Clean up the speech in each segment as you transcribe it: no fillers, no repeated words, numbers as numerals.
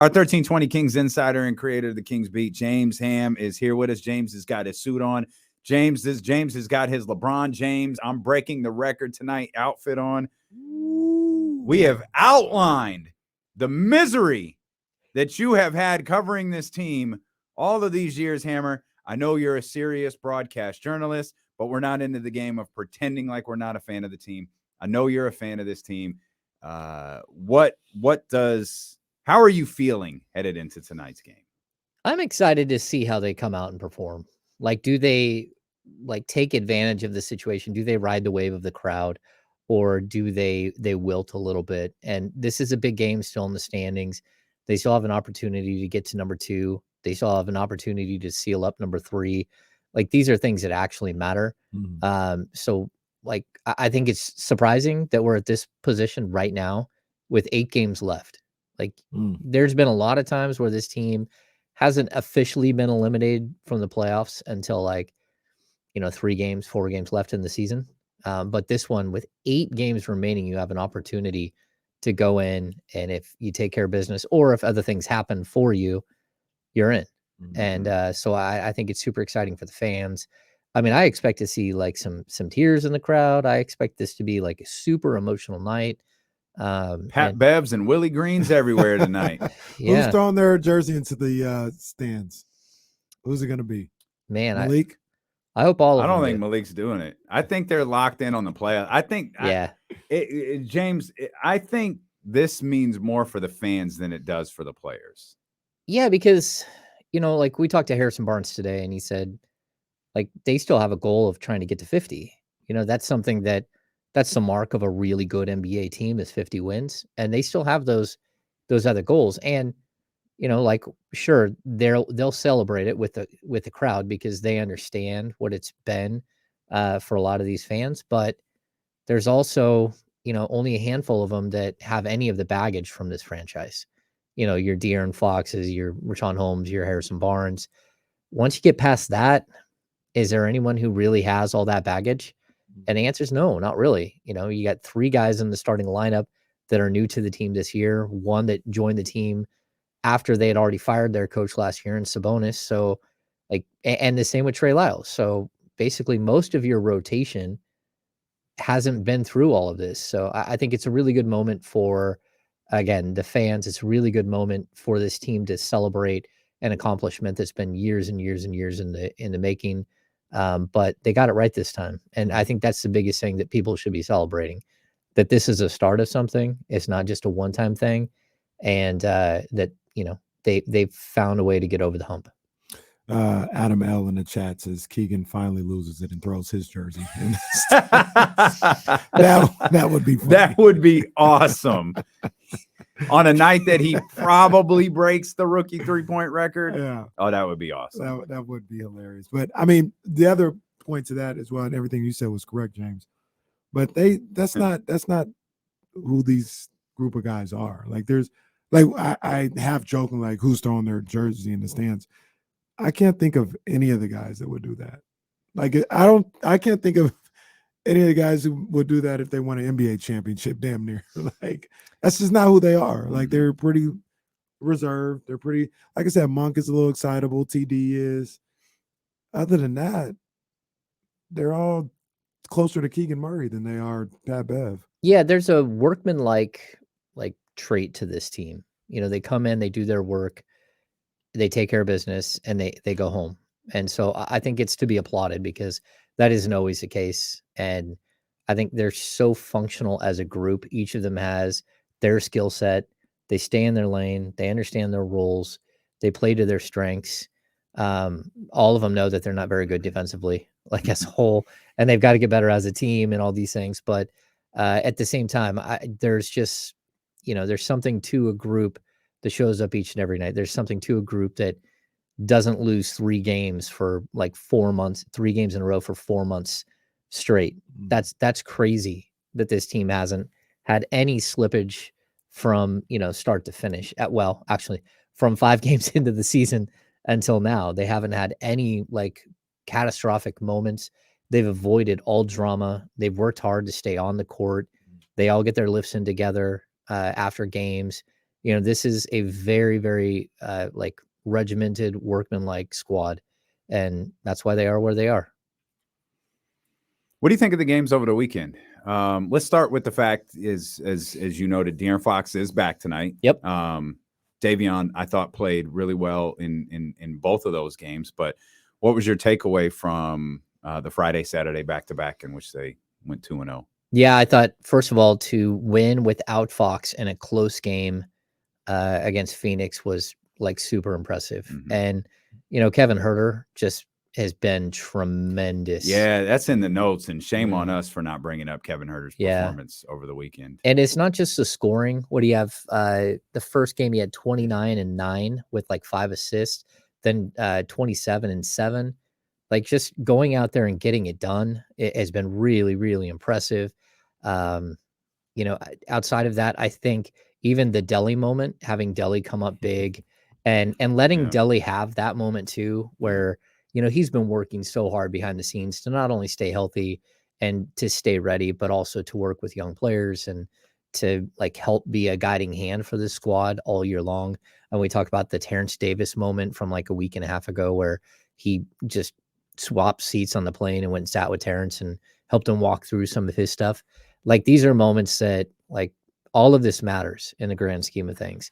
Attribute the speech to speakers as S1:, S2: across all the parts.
S1: Our 1320 Kings insider and creator of the Kings Beat, James Ham, is here with us. James has got his suit on. James has got his LeBron James, I'm breaking the record tonight outfit on. We have outlined the misery that you have had covering this team all of these years, Hammer. I know you're a serious broadcast journalist, but we're not into the game of pretending like we're not a fan of the team. I know you're a fan of this team. How are you feeling headed into tonight's game?
S2: I'm excited to see how they come out and perform. Like, do they take advantage of the situation? Do they ride the wave of the crowd, or do they wilt a little bit? And this is a big game still in the standings. They still have an opportunity to get to number 2. They still have an opportunity to seal up number 3. Like, these are things that actually matter. So I think it's surprising that we're at this position right now with 8 games left. There's been a lot of times where this team hasn't officially been eliminated from the playoffs until 3 games, 4 games left in the season. But this one, with 8 games remaining, you have an opportunity to go in, and if you take care of business, or if other things happen for you, you're in. And so I think it's super exciting for the fans. I mean, I expect to see some tears in the crowd. I expect this to be a super emotional night.
S1: Pat Bevs and Willie Greens everywhere tonight.
S3: Yeah. Who's throwing their jersey into the stands? Who's it going to be?
S2: Man,
S3: Malik?
S2: I hope all of them.
S1: I don't think Malik's doing it. I think they're locked in on the playoff. I think, James, I think this means more for the fans than it does for the players.
S2: Yeah, because, we talked to Harrison Barnes today, and he said, they still have a goal of trying to get to 50. That's something that's the mark of a really good NBA team, is 50 wins. And they still have those other goals. And, sure, they'll celebrate it with the crowd, because they understand what it's been for a lot of these fans. But there's also, only a handful of them that have any of the baggage from this franchise. Your De'Aaron Foxes, your Rashawn Holmes, your Harrison Barnes. Once you get past that, is there anyone who really has all that baggage? And the answer is no, not really. You got 3 guys in the starting lineup that are new to the team this year. One that joined the team after they had already fired their coach last year in Sabonis. So, and the same with Trey Lyles. So basically, most of your rotation hasn't been through all of this. So I think it's a really good moment for, again, the fans. It's a really good moment for this team to celebrate an accomplishment that's been years and years and years in the making. But they got it right this time. And I think that's the biggest thing that people should be celebrating, that this is a start of something. It's not just a one-time thing. And that, they've found a way to get over the hump.
S3: Adam L in the chat says Keegan finally loses it and throws his jersey. that would be funny.
S1: That would be awesome. On a night that he probably breaks the rookie 3-point record.
S3: Yeah.
S1: Oh, that would be awesome.
S3: That would be hilarious. But I mean, the other point to that as well, and everything you said was correct, James. But that's not who these group of guys are. There's I half joking, who's throwing their jersey in the stands. I can't think of any of the guys that would do that. I can't think of any of the guys who would do that if they won an NBA championship, damn near. That's just not who they are. They're pretty reserved. They're pretty, like I said, Monk is a little excitable. TD is. Other than that, they're all closer to Keegan Murray than they are Pat Bev.
S2: Yeah, there's a workman-like trait to this team. They come in, they do their work, they take care of business, and they go home. And so I think it's to be applauded, because that isn't always the case. And I think they're so functional as a group. Each of them has their skill set. They stay in their lane. They understand their roles. They play to their strengths. All of them know that they're not very good defensively, as a whole, and they've got to get better as a team and all these things. But at the same time, there's just, there's something to a group that shows up each and every night. There's something to a group that doesn't lose 3 games for 4 months, 3 games in a row for 4 months straight. That's crazy that this team hasn't had any slippage from, start to finish. Actually, from 5 games into the season until now, they haven't had any catastrophic moments. They've avoided all drama. They've worked hard to stay on the court. They all get their lifts in together after games. This is a very, very like regimented, workmanlike squad, and that's why they are where they are.
S1: What do you think of the games over the weekend? Let's start with the fact is, as you noted, De'Aaron Fox is back tonight.
S2: Yep.
S1: Davion, I thought, played really well in both of those games. But what was your takeaway from the Friday, Saturday back-to-back in which they went 2-0?
S2: Yeah, I thought, first of all, to win without Fox in a close game against Phoenix was like super impressive.
S1: Mhm.
S2: And, Kevin Huerter just has been tremendous.
S1: Yeah, that's in the notes, and shame on us for not bringing up Kevin Huerter's performance over the weekend.
S2: And it's not just the scoring. What do you have? The first game he had 29 and 9 with like 5 assists, then 27 and 7. Like just going out there and getting it done, it has been really, really impressive. Outside of that, I think even the Delhi moment, having Delhi come up big and letting Delhi have that moment too, where, he's been working so hard behind the scenes to not only stay healthy and to stay ready, but also to work with young players and to like help be a guiding hand for this squad all year long. And we talked about the Terrence Davis moment from like a week and a half ago, where he just swapped seats on the plane and went and sat with Terrence and helped him walk through some of his stuff. Like these are moments that like all of this matters in the grand scheme of things.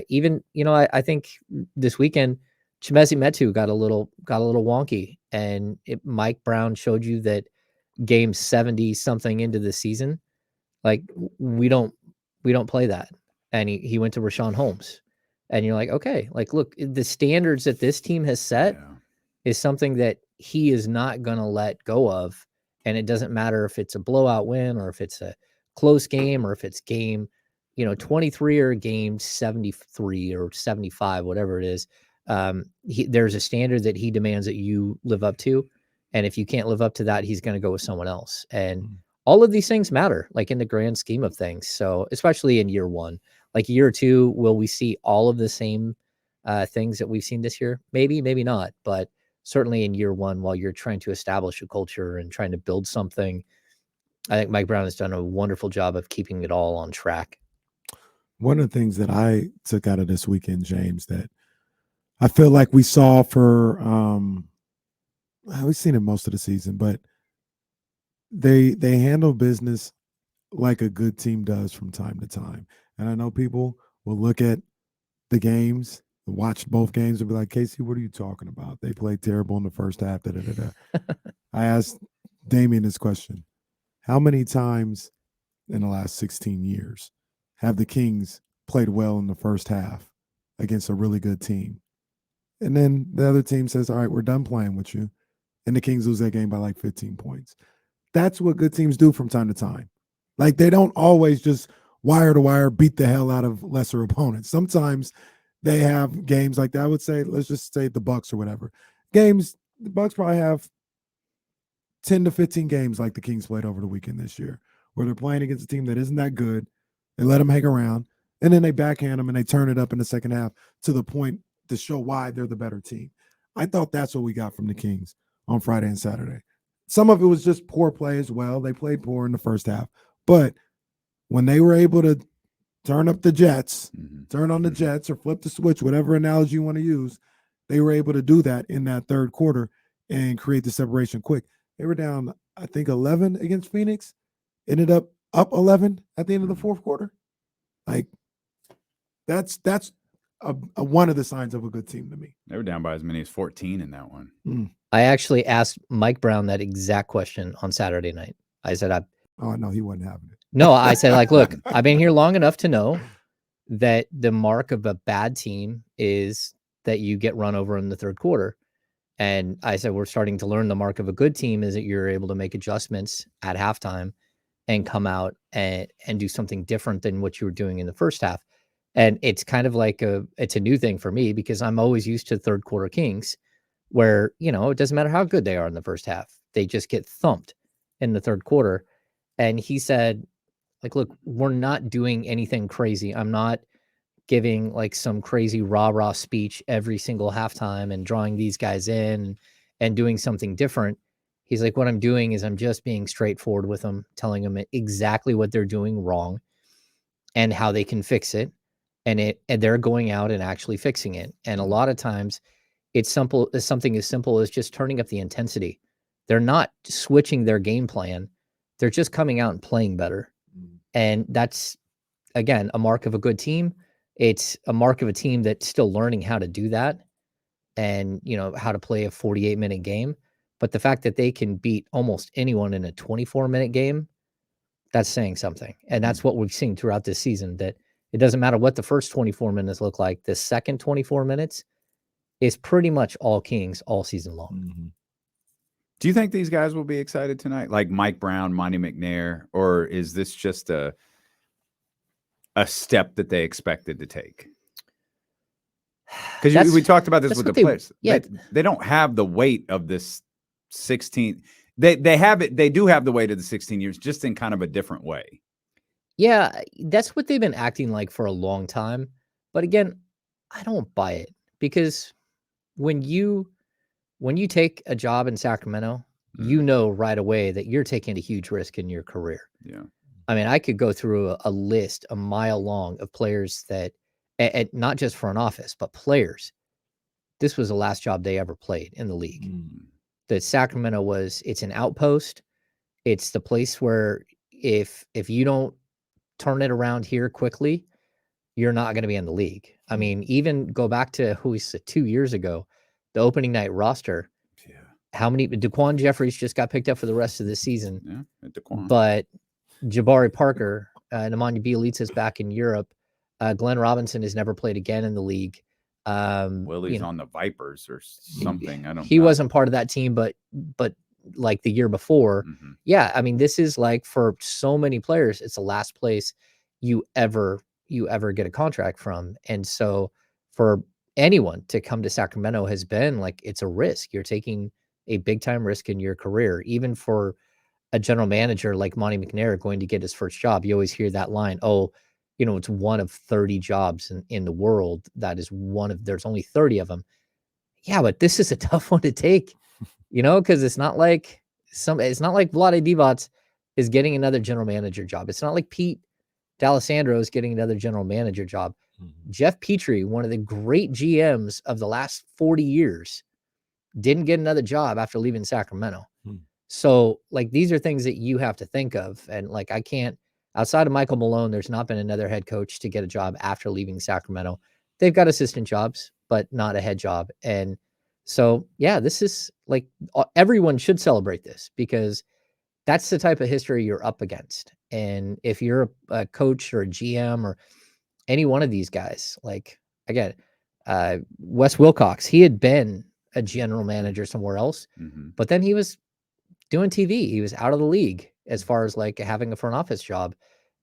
S2: Even, I think this weekend, Chimezie Metu got a little wonky, and Mike Brown showed you that game 70 something into the season, like we don't play that. And he went to Rashawn Holmes, and you're like, okay, like, look, the standards that this team has set is something that he is not going to let go of. And it doesn't matter if it's a blowout win or if it's a close game or if it's game, 23 or game 73 or 75, whatever it is. There's a standard that he demands that you live up to. And if you can't live up to that, he's going to go with someone else. And all of these things matter, like in the grand scheme of things. So especially in year one, like year two, will we see all of the same things that we've seen this year? Maybe, maybe not. But certainly in year one, while you're trying to establish a culture and trying to build something, I think Mike Brown has done a wonderful job of keeping it all on track.
S3: One of the things that I took out of this weekend, James, that I feel like we saw for we've seen it most of the season, but they handle business like a good team does from time to time. And I know people will look at the games, watch both games, and be like, Casey, what are you talking about? They played terrible in the first half. I asked Damien this question: how many times in the last 16 years have the Kings played well in the first half against a really good team? And then the other team says, all right, we're done playing with you. And the Kings lose that game by like 15 points. That's what good teams do from time to time. Like, they don't always just wire to wire beat the hell out of lesser opponents. Sometimes they have games like that. I would say, let's just say the Bucks or whatever. Games, the Bucks probably have 10 to 15 games like the Kings played over the weekend this year, where they're playing against a team that isn't that good. They let them hang around, and then they backhand them and they turn it up in the second half to the point to show why they're the better team. I thought that's what we got from the Kings on Friday and Saturday. Some of it was just poor play as well. They played poor in the first half. But when they were able to turn up the Jets, turn on the Jets or flip the switch, whatever analogy you want to use, they were able to do that in that third quarter and create the separation quick. They were down, I think, 11 against Phoenix, ended up 11 at the end of the fourth quarter. Like, that's one of the signs of a good team to me.
S1: They were down by as many as 14 in that one.
S2: I actually asked Mike Brown that exact question on Saturday night. I said,
S3: oh, no, he wasn't having it.
S2: No, I said, like, look, I've been here long enough to know that the mark of a bad team is that you get run over in the third quarter. And I said, we're starting to learn the mark of a good team is that you're able to make adjustments at halftime and come out and do something different than what you were doing in the first half. And it's kind of like it's a new thing for me because I'm always used to third quarter Kings where, it doesn't matter how good they are in the first half. They just get thumped in the third quarter. And he said, like, look, we're not doing anything crazy. I'm not giving like some crazy rah-rah speech every single halftime and drawing these guys in and doing something different. He's like, what I'm doing is I'm just being straightforward with them, telling them exactly what they're doing wrong and how they can fix it. and they're going out and actually fixing it. And a lot of times it's something as simple as just turning up the intensity. They're not switching their game plan. They're just coming out and playing better. And that's, again, a mark of a good team. It's a mark of a team that's still learning how to do that and, how to play a 48-minute game. But the fact that they can beat almost anyone in a 24-minute game, that's saying something. And that's what we've seen throughout this season, that it doesn't matter what the first 24 minutes look like. The second 24 minutes is pretty much all Kings all season long.
S1: Do you think these guys will be excited tonight? Like Mike Brown, Monty McNair, or is this just a step that they expected to take? Because we talked about this with the players.
S2: Yeah.
S1: They don't have the weight of this 16. They have it. They do have the weight of the 16 years, just in kind of a different way.
S2: Yeah, that's what they've been acting like for a long time. But again, I don't buy it, because when you take a job in Sacramento, you know right away that you're taking a huge risk in your career.
S1: Yeah.
S2: I mean, I could go through a list a mile long of players that, not just front office, but players, this was the last job they ever played in the league. That Sacramento it's an outpost. It's the place where if you don't turn it around here quickly, you're not going to be in the league. I mean, even go back to 2 years ago, the opening night roster.
S1: Yeah.
S2: How many? DeQuan Jeffries just got picked up for the rest of the season.
S1: Yeah, DeQuan.
S2: But Jabari Parker, Nemanja Bjelica's back in Europe. Glenn Robinson has never played again in the league.
S1: Willie's on the Vipers or something. I don't know.
S2: He wasn't part of that team, but like the year before. Yeah, I mean, this is like, for so many players, it's the last place you ever get a contract from. And so for anyone to come to Sacramento has been like, it's a risk. You're taking a big time risk in your career. Even for a general manager like Monty McNair going to get his first job, you always hear that line, it's one of 30 jobs in the world. There's only 30 of them. Yeah, but this is a tough one to take, because it's not like Vlade Divac is getting another general manager job. It's not like Pete D'Alessandro is getting another general manager job. Jeff Petrie, one of the great GMs of the last 40 years, didn't get another job after leaving Sacramento. So like, these are things that you have to think of. And like, I can't, outside of Michael Malone, there's not been another head coach to get a job after leaving Sacramento. They've got assistant jobs, but not a head job. And so, yeah, this is like, everyone should celebrate this, because that's the type of history you're up against. And if you're a coach or a GM or any one of these guys, like, again, Wes Wilcox, he had been a general manager somewhere else, but then he was doing TV. He was out of the league as far as like having a front office job,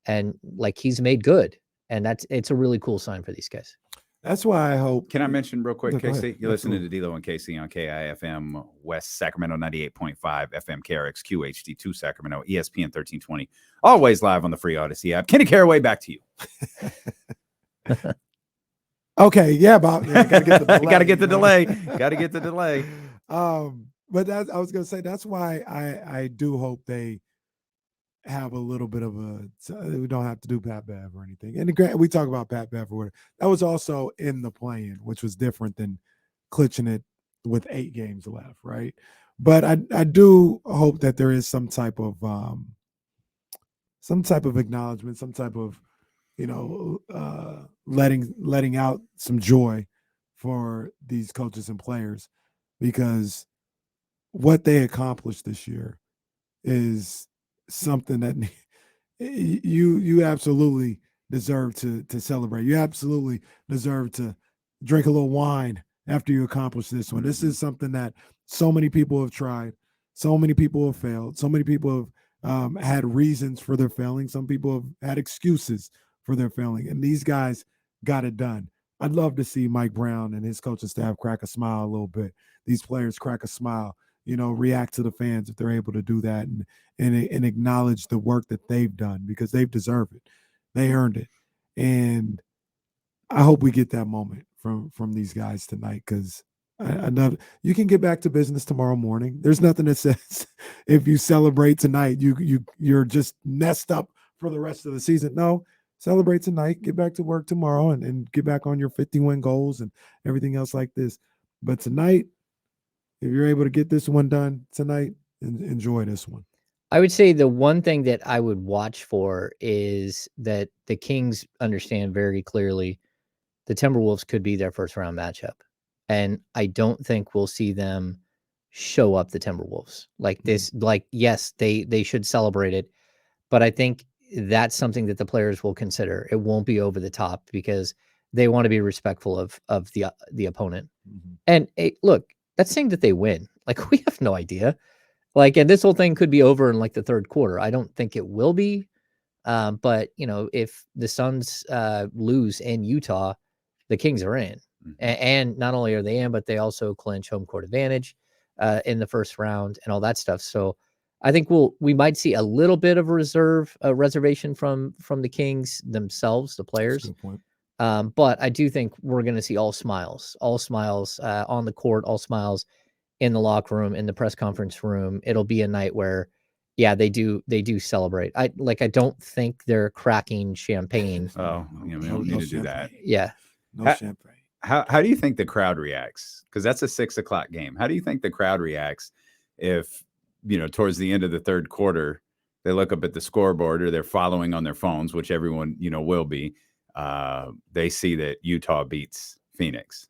S2: and like, he's made good. And it's a really cool sign for these guys.
S3: That's why I hope.
S1: Can I mention real quick, Casey? You're listening to
S3: Absolutely.
S1: D'Lo and Casey on KIFM West Sacramento 98.5 FM KRXQ HD2 Sacramento ESPN 1320. Always live on the free Odyssey app. Kenny Caraway, back to you.
S3: Okay, yeah, Bob. Yeah, gotta get the delay.
S1: Gotta get the delay. Gotta get the delay.
S3: But I was gonna say, that's why I do hope they have a little bit of we don't have to do Pat Bev or anything. And we talk about Pat Bev or whatever. That was also in the play-in, which was different than clinching it with 8 games left, right? But I do hope that there is some type of acknowledgement, some type of letting out some joy for these coaches and players, because what they accomplished this year is something that you absolutely deserve to celebrate. You absolutely deserve to drink a little wine after you accomplish this one. This is something that so many people have tried, so many people have failed, so many people have had reasons for their failing, some people have had excuses for their failing, and these guys got it done. I'd love to see Mike Brown and his coaching staff crack a smile a little bit. These players crack a smile, react to the fans if they're able to do that, and acknowledge the work that they've done, because they've deserved it. They earned it. And I hope we get that moment from these guys tonight, because you can get back to business tomorrow morning. There's nothing that says if you celebrate tonight, you're just messed up for the rest of the season. No, celebrate tonight, get back to work tomorrow, and get back on your 50-win goals and everything else like this. But tonight, if you're able to get this one done tonight, enjoy this one.
S2: I would say the one thing that I would watch for is that the Kings understand very clearly the Timberwolves could be their first round matchup. And I don't think we'll see them show up the Timberwolves like this. Like, yes, they should celebrate it, but I think that's something that the players will consider. It won't be over the top because they want to be respectful of the opponent. And look, that's saying that they win. Like, we have no idea. Like, and this whole thing could be over in like the third quarter. I don't think it will be. But if the Suns lose in Utah, the Kings are in. And not only are they in, but they also clinch home court advantage in the first round and all that stuff. So I think we might see a little bit of a reservation from the Kings themselves, the players.
S3: That's a good point.
S2: But I do think we're going to see all smiles on the court, all smiles in the locker room, in the press conference room. It'll be a night where, yeah, they do celebrate. I don't think they're cracking champagne.
S1: Oh, we don't need to do that.
S2: Yeah.
S3: No champagne.
S1: How do you think the crowd reacts? Because that's a 6 o'clock game. How do you think the crowd reacts if, towards the end of the third quarter, they look up at the scoreboard or they're following on their phones, which everyone, will be. They see that Utah beats Phoenix.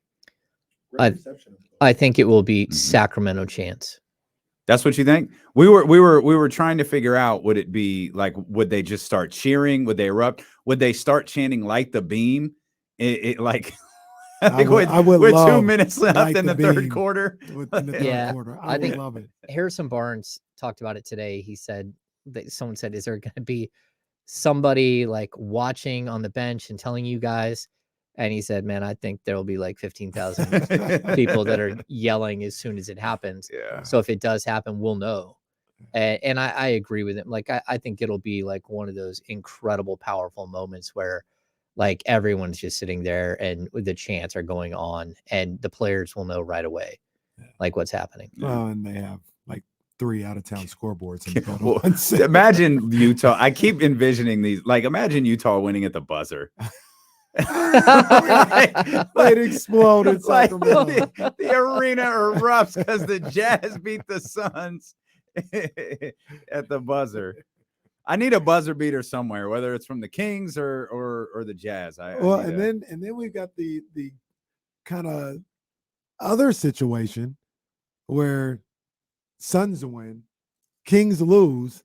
S2: I think it will be Sacramento chants.
S1: That's what you think? We were trying to figure out, would it be like, would they just start cheering? Would they erupt? Would they start chanting "Light the Beam"? I think with 2 minutes left in the third quarter.
S2: I think love it. Harrison Barnes talked about it today. He said that someone said, "Is there going to be somebody like watching on the bench and telling you guys?" And he said, "Man, I think there will be like 15,000 people that are yelling as soon as it happens.
S1: Yeah.
S2: So if it does happen, we'll know." And I agree with him. Like, I think it'll be like one of those incredible, powerful moments where like everyone's just sitting there and the chants are going on and the players will know right away like what's happening.
S3: Well, and they have like 3 out-of-town scoreboards.
S1: Imagine Utah. I keep envisioning these. Like, imagine Utah winning at the buzzer.
S3: It exploded.
S1: Like the arena erupts because the Jazz beat the Suns at the buzzer. I need a buzzer beater somewhere, whether it's from the Kings or the Jazz.
S3: Then we've got the kind of other situation where Suns win, Kings lose.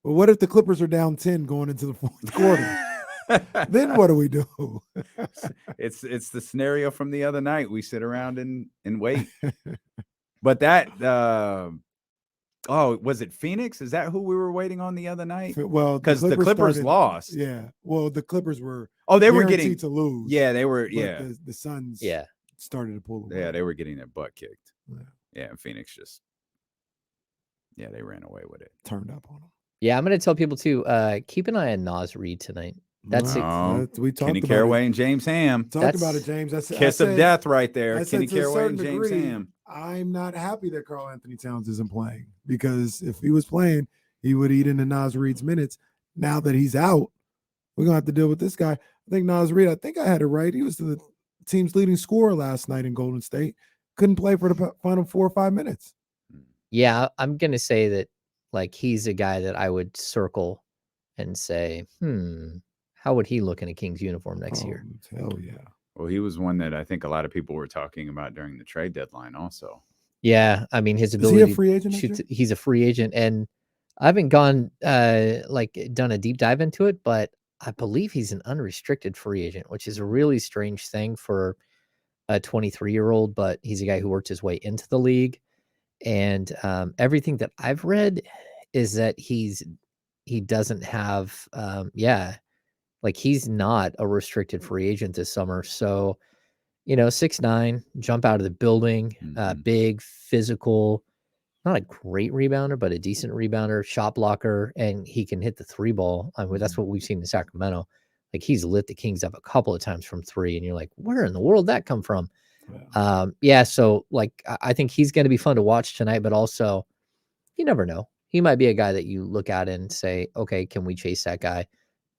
S3: But what if the Clippers are down 10 going into the fourth quarter? Then what do we do?
S1: It's the scenario from the other night. We sit around and wait. But that was it Phoenix? Is that who we were waiting on the other night?
S3: Well,
S1: because the Clippers lost.
S3: Yeah. Well, the Clippers were
S1: they were getting
S3: to lose.
S1: Yeah, they were. Yeah,
S3: the Suns.
S2: Yeah,
S3: started to pull away.
S1: Yeah, they were getting their butt kicked. Yeah, and Phoenix just. Yeah, they ran away with it.
S3: Turned up on them.
S2: Yeah, I'm going to tell people to keep an eye on Nas Reed tonight.
S1: That's
S3: we talked
S1: Kenny
S3: about
S1: Caraway
S3: it.
S1: And James Ham.
S3: Talked about it, James.
S1: Kiss of death right there. Kenny Caraway and James Ham.
S3: I'm not happy that Karl Anthony Towns isn't playing because if he was playing, he would eat into Nas Reed's minutes. Now that he's out, we're going to have to deal with this guy. I think Nas Reed, I think I had it right. He was the team's leading scorer last night in Golden State. Couldn't play for the final 4 or 5 minutes.
S2: Yeah, I'm going to say that like he's a guy that I would circle and say, how would he look in a Kings uniform next year?
S3: Hell yeah.
S1: Well, he was one that I think a lot of people were talking about during the trade deadline also.
S2: Yeah, I mean, his ability.
S3: Is he a free agent?
S2: He's a free agent, and I haven't done a deep dive into it, but I believe he's an unrestricted free agent, which is a really strange thing for a 23-year-old, but he's a guy who worked his way into the league. And everything that I've read is that he doesn't have, like he's not a restricted free agent this summer. So, 6'9", jump out of the building, big, physical, not a great rebounder, but a decent rebounder, shot blocker, and he can hit the 3 ball. I mean, that's what we've seen in Sacramento. Like he's lit the Kings up a couple of times from 3, and you're like, where in the world did that come from? So like I think he's going to be fun to watch tonight, but also you never know. He might be a guy that you look at and say, okay, can we chase that guy?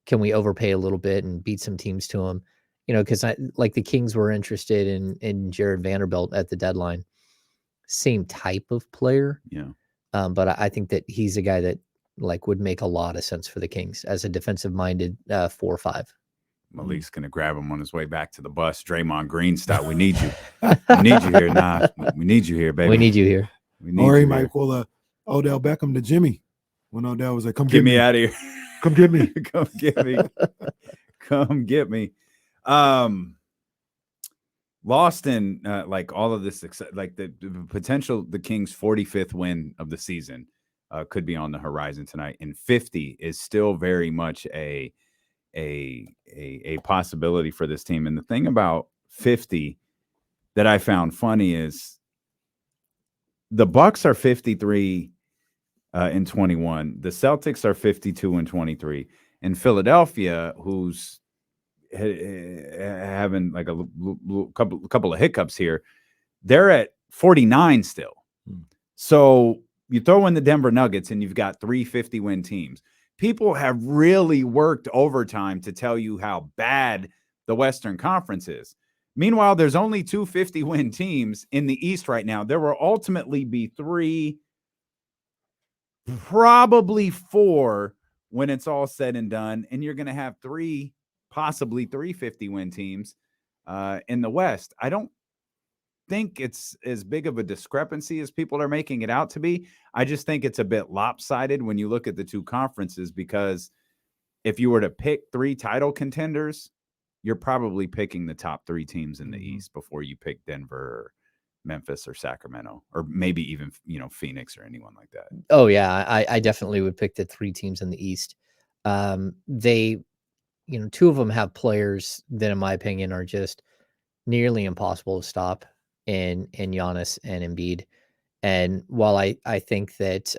S2: can we overpay a little bit and beat some teams to them? You know, because the Kings were interested in Jared Vanderbilt at the deadline. Same type of player.
S1: Yeah.
S2: But I think that he's a guy that would make a lot of sense for the Kings as a defensive-minded 4-5.
S1: Malik's gonna grab him on his way back to the bus. Draymond Green style. We need you. We need you here, Nas. We need you here, baby.
S2: We need you here.
S1: We need
S3: Or he
S1: you
S3: might
S1: here.
S3: pull a Odell Beckham to Jimmy when Odell was like, "Come
S1: Get me out of here.
S3: Come get me.
S1: Come get me. Come get me." Lost in all of this, like the potential, the Kings' 45th win of the season could be on the horizon tonight, and 50 is still very much a possibility for this team. And the thing about 50 that I found funny is the Bucks are 53 and 21. The Celtics are 52 and 23. And Philadelphia, who's having like a couple of hiccups here, they're at 49 still. So you throw in the Denver Nuggets and you've got 3 50-win teams. People have really worked overtime to tell you how bad the Western Conference is. Meanwhile, there's only 2 50-win teams in the East right now. There will ultimately be 3, probably 4 when it's all said and done. And you're going to have 3, possibly 3 50-win teams in the West. I don't think it's as big of a discrepancy as people are making it out to be. I just think it's a bit lopsided when you look at the 2 conferences, because if you were to pick 3 title contenders, you're probably picking the top 3 teams in the East before you pick Denver or Memphis or Sacramento, or maybe even, Phoenix or anyone like that.
S2: Oh yeah, I definitely would pick the 3 teams in the East. They, 2 of them have players that, in my opinion, are just nearly impossible to stop in Giannis and Embiid. And while I think that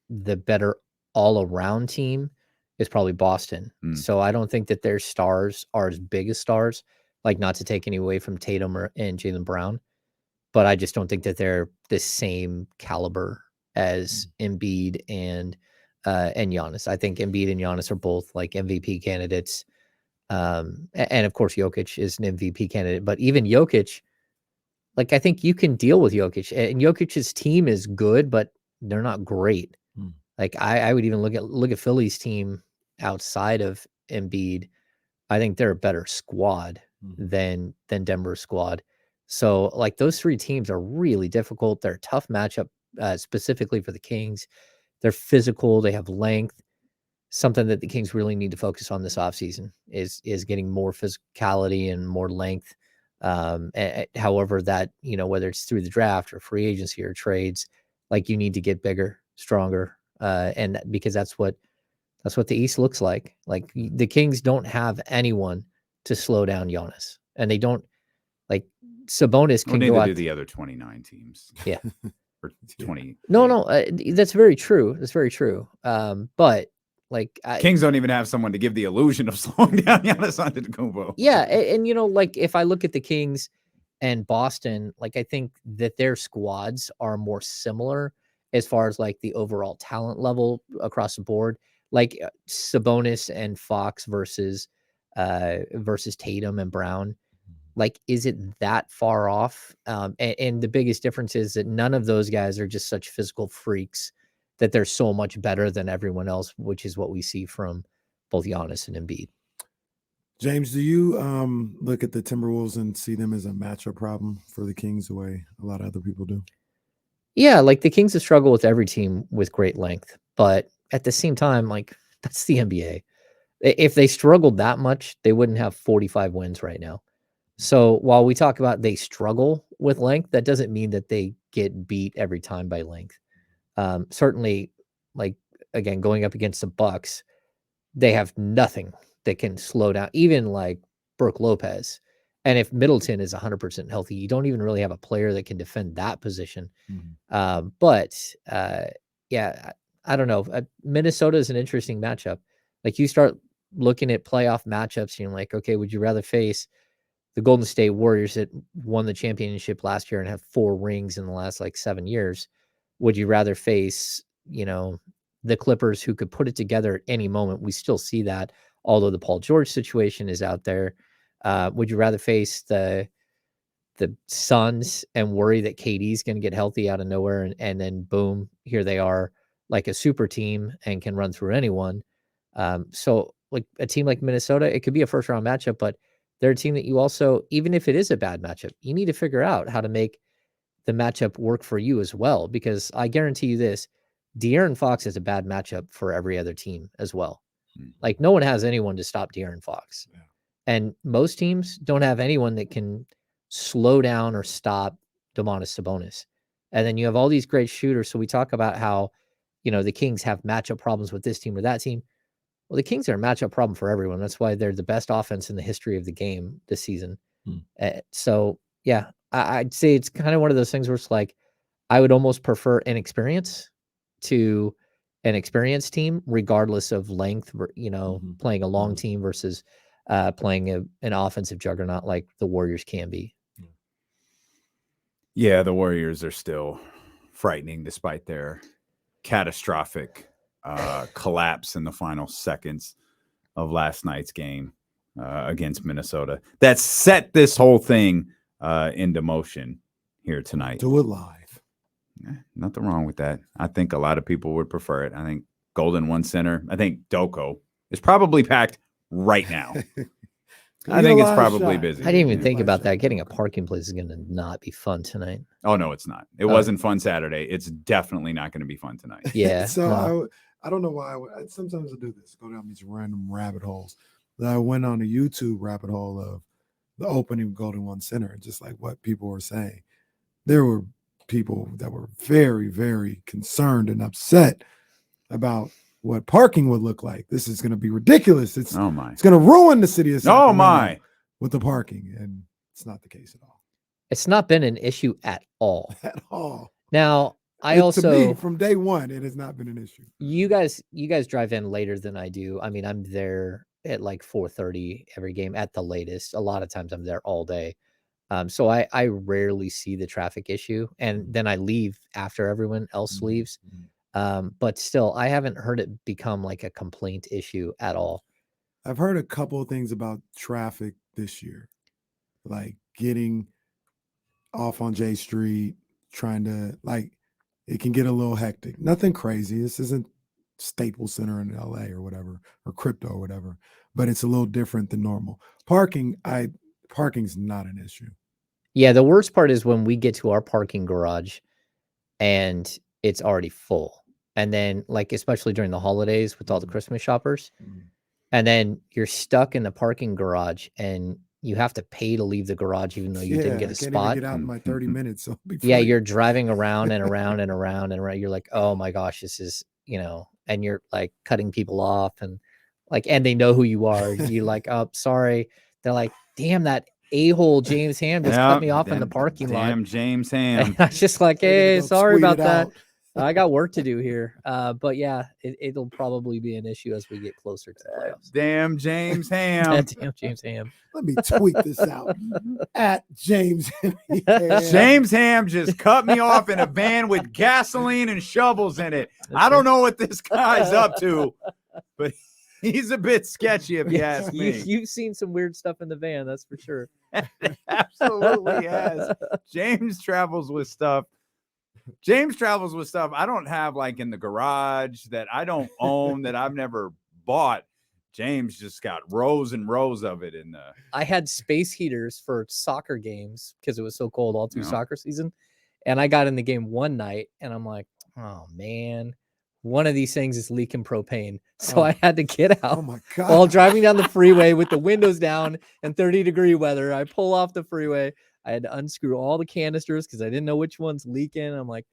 S2: the better all-around team is probably Boston. So I don't think that their stars are as big as stars, not to take any away from Tatum and Jaylen Brown, but I just don't think that they're the same caliber as Embiid and Giannis. I think Embiid and Giannis are both MVP candidates. And of course, Jokic is an MVP candidate, but even Jokic, I think you can deal with Jokic, and Jokic's team is good, but they're not great. I would even look at Philly's team outside of Embiid. I think they're a better squad than Denver's squad. So those 3 teams are really difficult. They're a tough matchup, specifically for the Kings. They're physical. They have length. Something that the Kings really need to focus on this offseason is getting more physicality and more length. However that, whether it's through the draft or free agency or trades, you need to get bigger, stronger. And because that's what the East looks like. The Kings don't have anyone to slow down Giannis, and they don't, Sabonis can go out
S1: do the other 29 teams.
S2: Yeah.
S1: Or 20.
S2: No, that's very true. That's very true. But
S1: Kings don't even have someone to give the illusion of slowing down Giannis Antetokounmpo.
S2: Yeah, and if I look at the Kings and Boston, I think that their squads are more similar as far as the overall talent level across the board. Sabonis and Fox versus Tatum and Brown. Is it that far off? And the biggest difference is that none of those guys are just such physical freaks that they're so much better than everyone else, which is what we see from both Giannis and Embiid.
S3: James, do you look at the Timberwolves and see them as a matchup problem for the Kings the way a lot of other people do?
S2: Yeah, the Kings have struggled with every team with great length, but at the same time, that's the NBA. If they struggled that much, they wouldn't have 45 wins right now. So while we talk about they struggle with length, that doesn't mean that they get beat every time by length. Certainly, again, going up against the Bucks, they have nothing that can slow down, even Brook Lopez. And if Middleton is 100% healthy, you don't even really have a player that can defend that position. Yeah, I don't know. Minnesota is an interesting matchup. You start looking at playoff matchups, and you're like, okay, would you rather face the Golden State Warriors that won the championship last year and have 4 rings in the last 7 years? Would you rather face, the Clippers, who could put it together at any moment? We still see that although the Paul George situation is out there. Would you rather face the Suns and worry that KD's going to get healthy out of nowhere and then boom, here they are like a super team and can run through anyone? So like a team like Minnesota, it could be a first round matchup, but they're a team that you also, even if it is a bad matchup, you need to figure out how to make the matchup work for you as well. Because I guarantee you this, De'Aaron Fox is a bad matchup for every other team as well. Like no one has anyone to stop De'Aaron Fox.
S3: Yeah.
S2: And most teams don't have anyone that can slow down or stop Domantas Sabonis. And then you have all these great shooters. So we talk about how, the Kings have matchup problems with this team or that team. Well, the Kings are a matchup problem for everyone. That's why they're the best offense in the history of the game this season. So, yeah, I'd say it's kind of one of those things where it's like, I would almost prefer inexperience to an experienced team, regardless of length, playing a long team versus playing an offensive juggernaut like the Warriors can be.
S1: Yeah, the Warriors are still frightening despite their catastrophic collapse in the final seconds of last night's game against Minnesota. That set this whole thing into motion here tonight.
S3: Do it live.
S1: Nothing wrong with that. I think a lot of people would prefer it. I think Golden One Center, I think Doko is probably packed right now. I think it's probably busy.
S2: I didn't even think about that. Getting a parking place is going to not be fun tonight.
S1: Oh, no, it's not. It wasn't fun Saturday. It's definitely not going to be fun tonight.
S2: Yeah.
S3: So I don't know why. Sometimes I do this, go down these random rabbit holes. I went on a YouTube rabbit hole of the opening of Golden One Center, just like what people were saying. There were people that were very, very concerned and upset about what parking would look like. This is going to be ridiculous. It's going to ruin the city of Sacramento with the parking, and it's not the case at all.
S2: It's not been an issue at all.
S3: At all.
S2: Now,
S3: to me, from day one, it has not been an issue.
S2: You guys drive in later than I do. I mean, I'm there at like 4:30 every game at the latest. A lot of times I'm there all day. So I rarely see the traffic issue, and then I leave after everyone else leaves. But still, I haven't heard it become like a complaint issue at all.
S3: I've heard a couple of things about traffic this year, like getting off on J Street, trying to it can get a little hectic. Nothing crazy. This isn't Staples Center in LA or whatever, or crypto or whatever, but it's a little different than normal. Parking's not an issue.
S2: Yeah, the worst part is when we get to our parking garage and it's already full. And then especially during the holidays with all the Christmas shoppers, and then you're stuck in the parking garage and you have to pay to leave the garage even though you didn't get a spot.
S3: Even get out in my 30 minutes. So
S2: yeah, you're driving around and around and around and around. You're like, oh my gosh, this is, and you're like cutting people off and and they know who you are. You're like, oh, sorry. They're like, damn, that a-hole James Ham just cut me off in the parking lot.
S1: Damn James Ham.
S2: And I was just like, hey, sorry about that. I got work to do here. But yeah, it'll probably be an issue as we get closer to the playoffs.
S1: Damn James Ham.
S2: Damn James Ham.
S3: Let me tweet this out. At James Ham.
S1: James Ham just cut me off in a van with gasoline and shovels in it. I don't know what this guy's up to, but he's a bit sketchy if you ask me.
S2: You've seen some weird stuff in the van, that's for sure.
S1: Absolutely has. James travels with stuff I don't have in the garage, that I don't own, that I've never bought. James just got rows and rows of it in the.
S2: I had space heaters for soccer games because it was so cold all through soccer season. And I got in the game one night and I'm like, oh man, one of these things is leaking propane. So I had to get out.
S3: Oh my God.
S2: While driving down the freeway with the windows down and 30-degree weather. I pull off the freeway. I had to unscrew all the canisters because I didn't know which one's leaking. I'm like,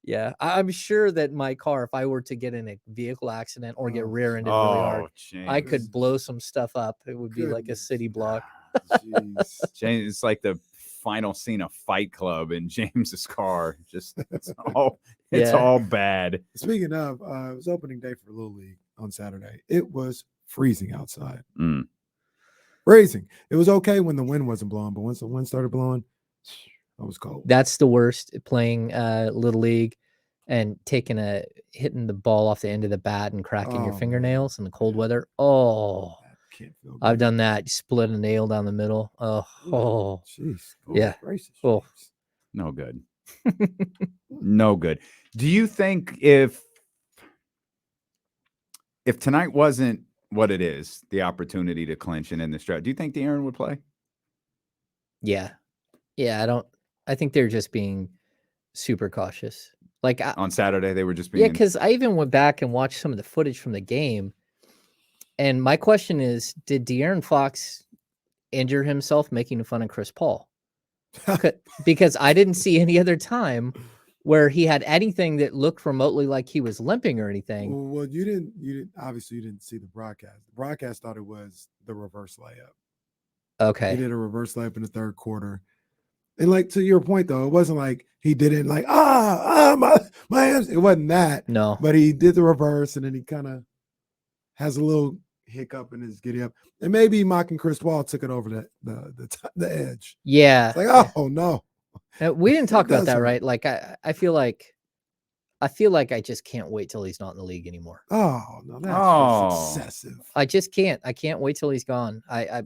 S2: yeah, I'm sure that my car, if I were to get in a vehicle accident or get rear-ended really hard, I could blow some stuff up. It would be like a city block.
S3: Jeez.
S1: James, it's like the final scene of Fight Club in James's car. Just it's all bad.
S3: Speaking of, it was opening day for Little League on Saturday. It was freezing outside. Freezing. It was okay when the wind wasn't blowing, but once the wind started blowing, it was cold.
S2: That's the worst, playing Little League and hitting the ball off the end of the bat and cracking your fingernails in the cold weather. Oh,
S3: can't feel
S2: I've
S3: good.
S2: done that. Split a nail down the middle. Oh,
S3: Jeez.
S2: Yeah.
S3: Gracious,
S2: Oh.
S3: James.
S1: No good. No good. Do you think if tonight wasn't what it is, the opportunity to clinch and end the stretch, do you think De'Aaron would play?
S2: yeah. I think they're just being super cautious. Like,
S1: On Saturday, they were just being.
S2: yeah, because I even went back and watched some of the footage from the game. And my question is, did De'Aaron Fox injure himself making fun of Chris Paul? Because I didn't see any other time where he had anything that looked remotely like he was limping or anything.
S3: Well, you didn't obviously you didn't see the broadcast. The broadcast thought it was the reverse layup. He
S2: Okay.
S3: did a reverse layup in the third quarter. And like to your point though, it wasn't like he didn't like my hands. It wasn't that.
S2: No.
S3: But he did the reverse and then he kind of has a little hiccup in his giddy up. And maybe mocking Chris Paul took it over the edge.
S2: Yeah.
S3: It's like, oh no.
S2: We didn't talk about
S3: does
S2: that,
S3: hurt.
S2: right? Like I feel like I just can't wait till he's not in the league anymore.
S3: Oh no, that's
S1: Oh.
S3: excessive.
S2: I just can't. I can't wait till he's gone. I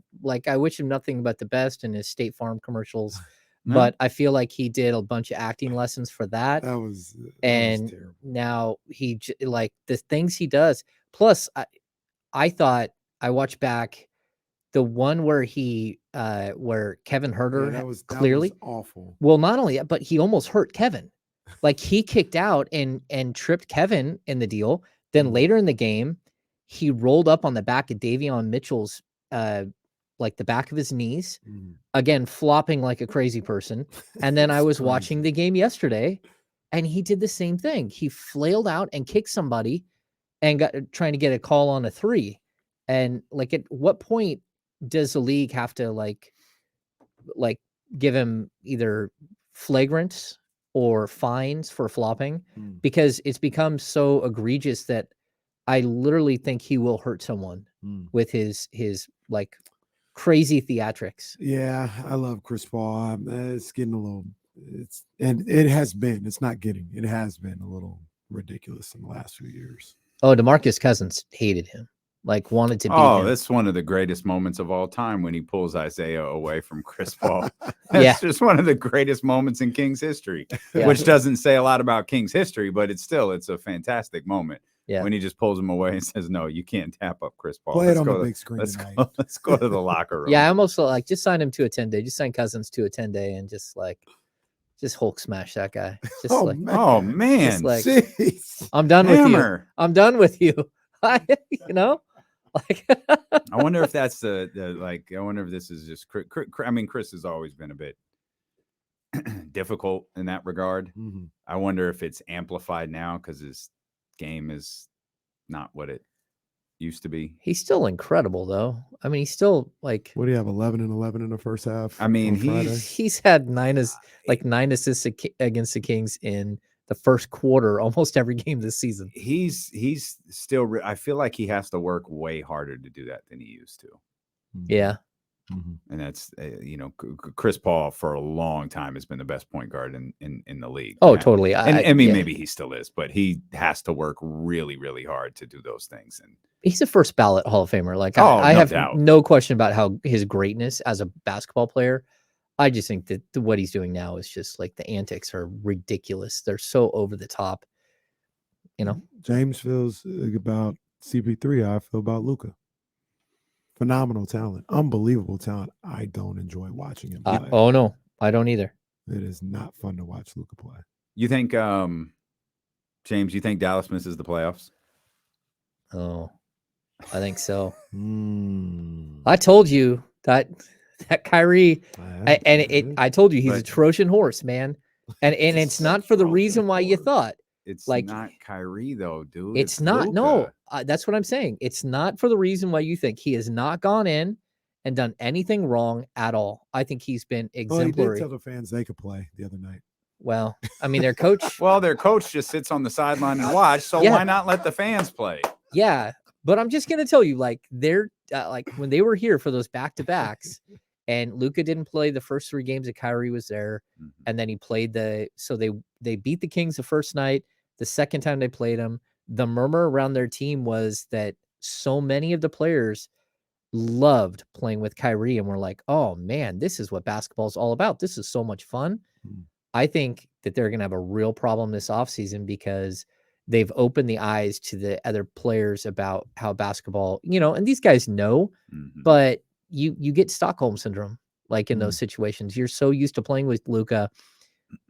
S2: wish him nothing but the best in his State Farm commercials,
S1: No?
S2: but I feel like he did a bunch of acting lessons for that.
S3: That was
S2: And
S3: terrible.
S2: now like the things he does. Plus, I thought I watched back the one where where Kevin Herter
S3: that was
S2: clearly
S3: awful.
S2: Well, not only that, but he almost hurt Kevin. Like he kicked out and tripped Kevin in the deal. Then later in the game, he rolled up on the back of Davion Mitchell's like the back of his knees, again flopping like a crazy person. And then I was watching the game yesterday, and he did the same thing. He flailed out and kicked somebody, and got trying to get a call on a 3. And like, at what point does the league have to like give him either flagrants or fines for flopping? Because it's become so egregious that I literally think he will hurt someone with his like crazy theatrics.
S3: Yeah, I love Chris Paul. It's getting a little. It has been. It's not getting. It has been a little ridiculous in the last few years.
S2: Oh, DeMarcus Cousins hated him. Like wanted to beat him.
S1: Oh, that's one of the greatest moments of all time when he pulls Isaiah away from Chris Paul. That's just one of the greatest moments in Kings history, which doesn't say a lot about Kings history, but it's a fantastic moment.
S2: Yeah.
S1: When he just pulls him away and says, "No, you can't tap up Chris Paul.
S3: Play it on the big screen tonight."
S1: Let's go to the locker room.
S2: Yeah, I almost felt like just sign him to a 10-day. Just sign Cousins to a 10-day and just Hulk smash that guy. Just
S1: oh man.
S2: Just like,
S3: jeez.
S2: I'm done with you. I'm done with you. You know? Like
S1: I wonder if that's the I wonder if this is just I mean, Chris has always been a bit difficult in that regard. I wonder if it's amplified now because his game is not what it used to be.
S2: He's still incredible though. I mean, he's still like,
S3: what do you have, 11 and 11 in the first half?
S1: I mean,
S2: he's had 9 assists against the Kings in the first quarter almost every game this season.
S1: He's still I feel like he has to work way harder to do that than he used to.
S2: Yeah.
S1: And that's Chris Paul for a long time has been the best point guard in the league.
S2: Oh, totally.
S1: I mean, maybe he still is, but he has to work really, really hard to do those things. And
S2: he's a first ballot Hall of Famer. Like I have no question about how his greatness as a basketball player. I just think that what he's doing now is just like the antics are ridiculous. They're so over the top. You know,
S3: James feels about CP3. I feel about Luka. Phenomenal talent, unbelievable talent. I don't enjoy watching him play.
S2: Oh no, I don't either.
S3: It is not fun to watch Luka play.
S1: You think, James? You think Dallas misses the playoffs?
S2: Oh, I think so. I told you that Kyrie, I told you he's a Trojan horse, man, and it's not for the reason why you thought.
S1: It's like not Kyrie though, dude.
S2: It's not. Luka. No, that's what I'm saying. It's not for the reason why you think. He has not gone in and done anything wrong at all. I think he's been exemplary.
S3: He did tell the fans they could play the other night.
S2: Well, I mean, their coach.
S1: Their coach just sits on the sideline and watch. So why not let the fans play?
S2: Yeah, but I'm just gonna tell you, like they're like when they were here for those back-to-backs, and Luka didn't play the first 3 games that Kyrie was there, and then he played so they beat the Kings the first night. The second time they played them, the murmur around their team was that so many of the players loved playing with Kyrie and were like, oh man, this is what basketball is all about. This is so much fun. I think that they're going to have a real problem this offseason because they've opened the eyes to the other players about how basketball, and these guys know, but you get Stockholm syndrome, like in those situations. You're so used to playing with Luka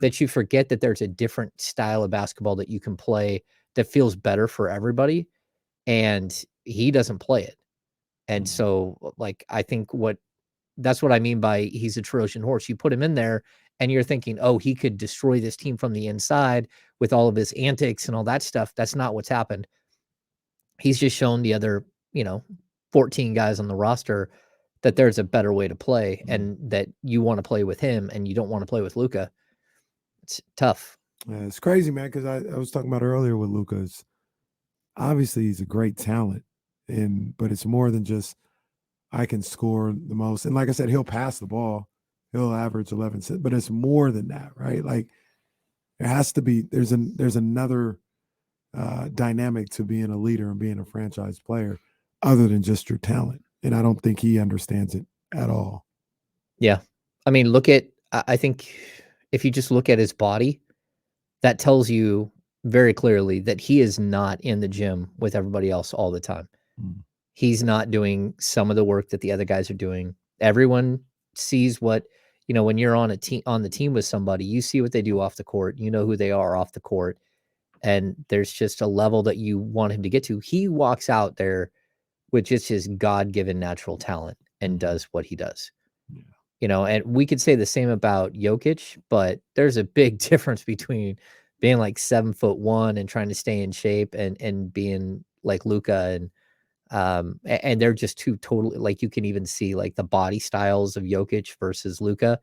S2: that you forget that there's a different style of basketball that you can play that feels better for everybody. And he doesn't play it. And so, like, I think that's what I mean by he's a Trojan horse. You put him in there and you're thinking, oh, he could destroy this team from the inside with all of his antics and all that stuff. That's not what's happened. He's just shown the other, 14 guys on the roster that there's a better way to play and that you want to play with him and you don't want to play with Luka. It's tough.
S3: Yeah, it's crazy, man, because I was talking about earlier with Luka's. Obviously, he's a great talent, but it's more than just I can score the most. And like I said, he'll pass the ball. He'll average 11, but it's more than that, right? Like there has to be, there's another dynamic to being a leader and being a franchise player other than just your talent. And I don't think he understands it at all.
S2: Yeah. I mean, I think if you just look at his body, that tells you very clearly that he is not in the gym with everybody else all the time. He's not doing some of the work that the other guys are doing. Everyone sees what, when you're on the team with somebody, you see what they do off the court, you know who they are off the court. And there's just a level that you want him to get to. He walks out there with just his God-given natural talent and does what he does. And we could say the same about Jokic, but there's a big difference between being like 7'1" and trying to stay in shape and being like Luka and they're just two totally, like, you can even see like the body styles of Jokic versus Luka.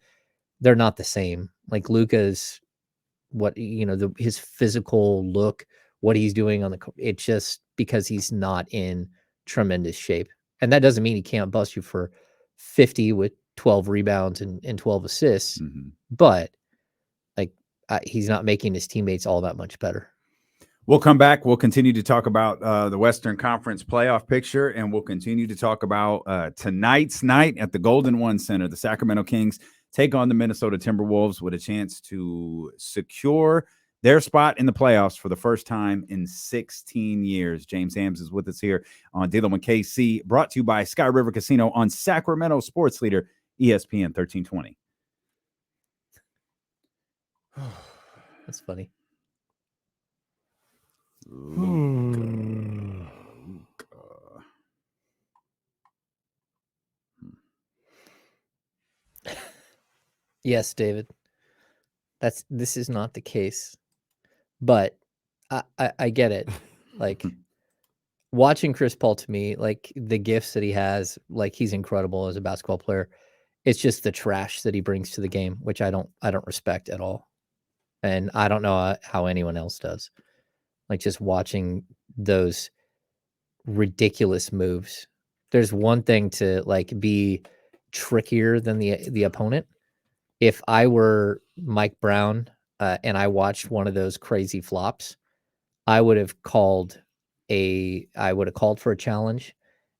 S2: They're not the same. Like Luka's his physical look, what he's doing on it's just because he's not in tremendous shape. And that doesn't mean he can't bust you for 50 with 12 rebounds and 12 assists, but like he's not making his teammates all that much better.
S1: We'll come back. We'll continue to talk about the Western Conference playoff picture, and we'll continue to talk about tonight's night at the Golden One Center. The Sacramento Kings take on the Minnesota Timberwolves with a chance to secure their spot in the playoffs for the first time in 16 years. James Hams is with us here on Dealing with KC, brought to you by Sky River Casino on Sacramento Sports Leader, ESPN 1320.
S2: That's funny.
S1: Luka.
S2: Yes, David. This is not the case, but I get it. Like watching Chris Paul, to me, like the gifts that he has, like he's incredible as a basketball player. It's just the trash that he brings to the game, which I don't respect at all. And I don't know how anyone else does. Like just watching those ridiculous moves. There's one thing to like be trickier than the opponent. If I were Mike Brown and I watched one of those crazy flops, I would have called for a challenge,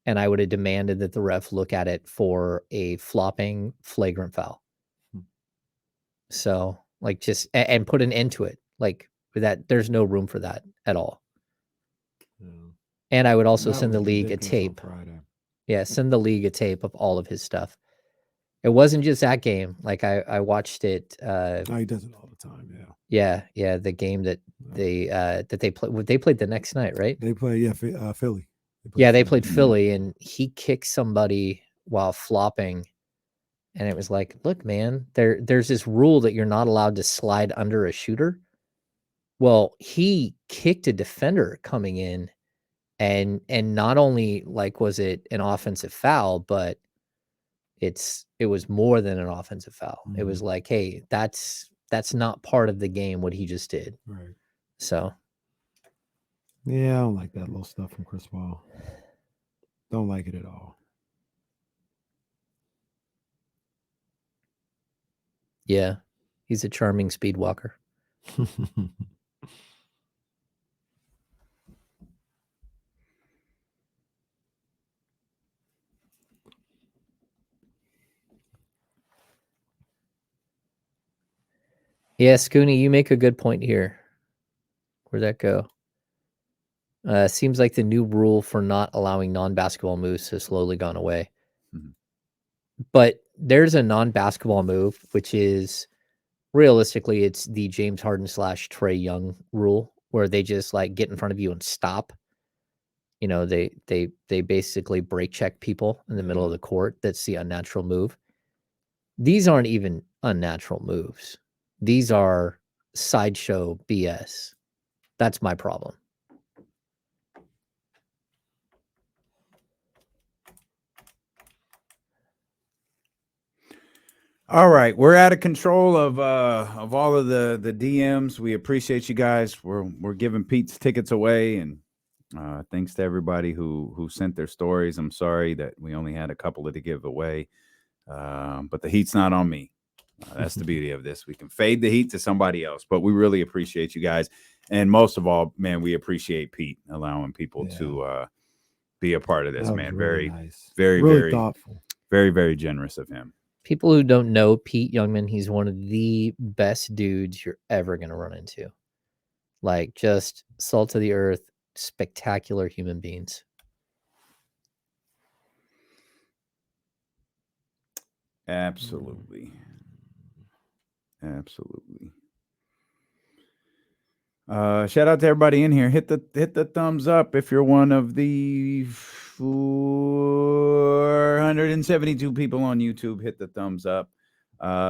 S2: and I would have demanded that the ref look at it for a flopping flagrant foul. So like just and put an end to it. Like that, there's no room for that at all. Yeah. And I would also send the league a tape. Yeah, send the league a tape of all of his stuff. It wasn't just that game. Like I watched it.
S3: He does it all the time. Yeah.
S2: Yeah. The game that they played. They played the next night, right?
S3: They play Philly.
S2: They played Philly, and he kicked somebody while flopping, and it was like, look, man, there's this rule that you're not allowed to slide under a shooter. Well, he kicked a defender coming in, and not only like was it an offensive foul, but it was more than an offensive foul. It was like, hey, that's not part of the game what he just did.
S3: Right.
S2: So
S3: yeah, I don't like that little stuff from Chris Paul. Don't like it at all.
S2: Yeah, he's a charming speed walker. Yeah, Scooney, you make a good point here. Where'd that go? Seems like the new rule for not allowing non-basketball moves has slowly gone away.
S1: Mhm.
S2: But there's a non-basketball move, which is realistically, it's the James Harden / Trae Young rule, where they just like get in front of you and stop. You know, they basically break check people in the middle of the court. That's the unnatural move. These aren't even unnatural moves. These are sideshow BS. That's my problem.
S1: All right, we're out of control of all of the DMs. We appreciate you guys. We're giving Pete's tickets away, and thanks to everybody who sent their stories. I'm sorry that we only had a couple to give away, but the heat's not on me. That's the beauty of this. We can fade the heat to somebody else, but we really appreciate you guys, and most of all, man, we appreciate Pete allowing people to be a part of this. Man,
S3: really
S1: very,
S3: nice.
S1: very,
S3: really
S1: very
S3: thoughtful.
S1: Very, very generous of him.
S2: People who don't know Pete Youngman, he's one of the best dudes you're ever going to run into. Like, just salt of the earth, spectacular human beings.
S1: Absolutely. Absolutely. Shout out to everybody in here. Hit the thumbs up if you're one of the 472 people on YouTube. Hit the thumbs up.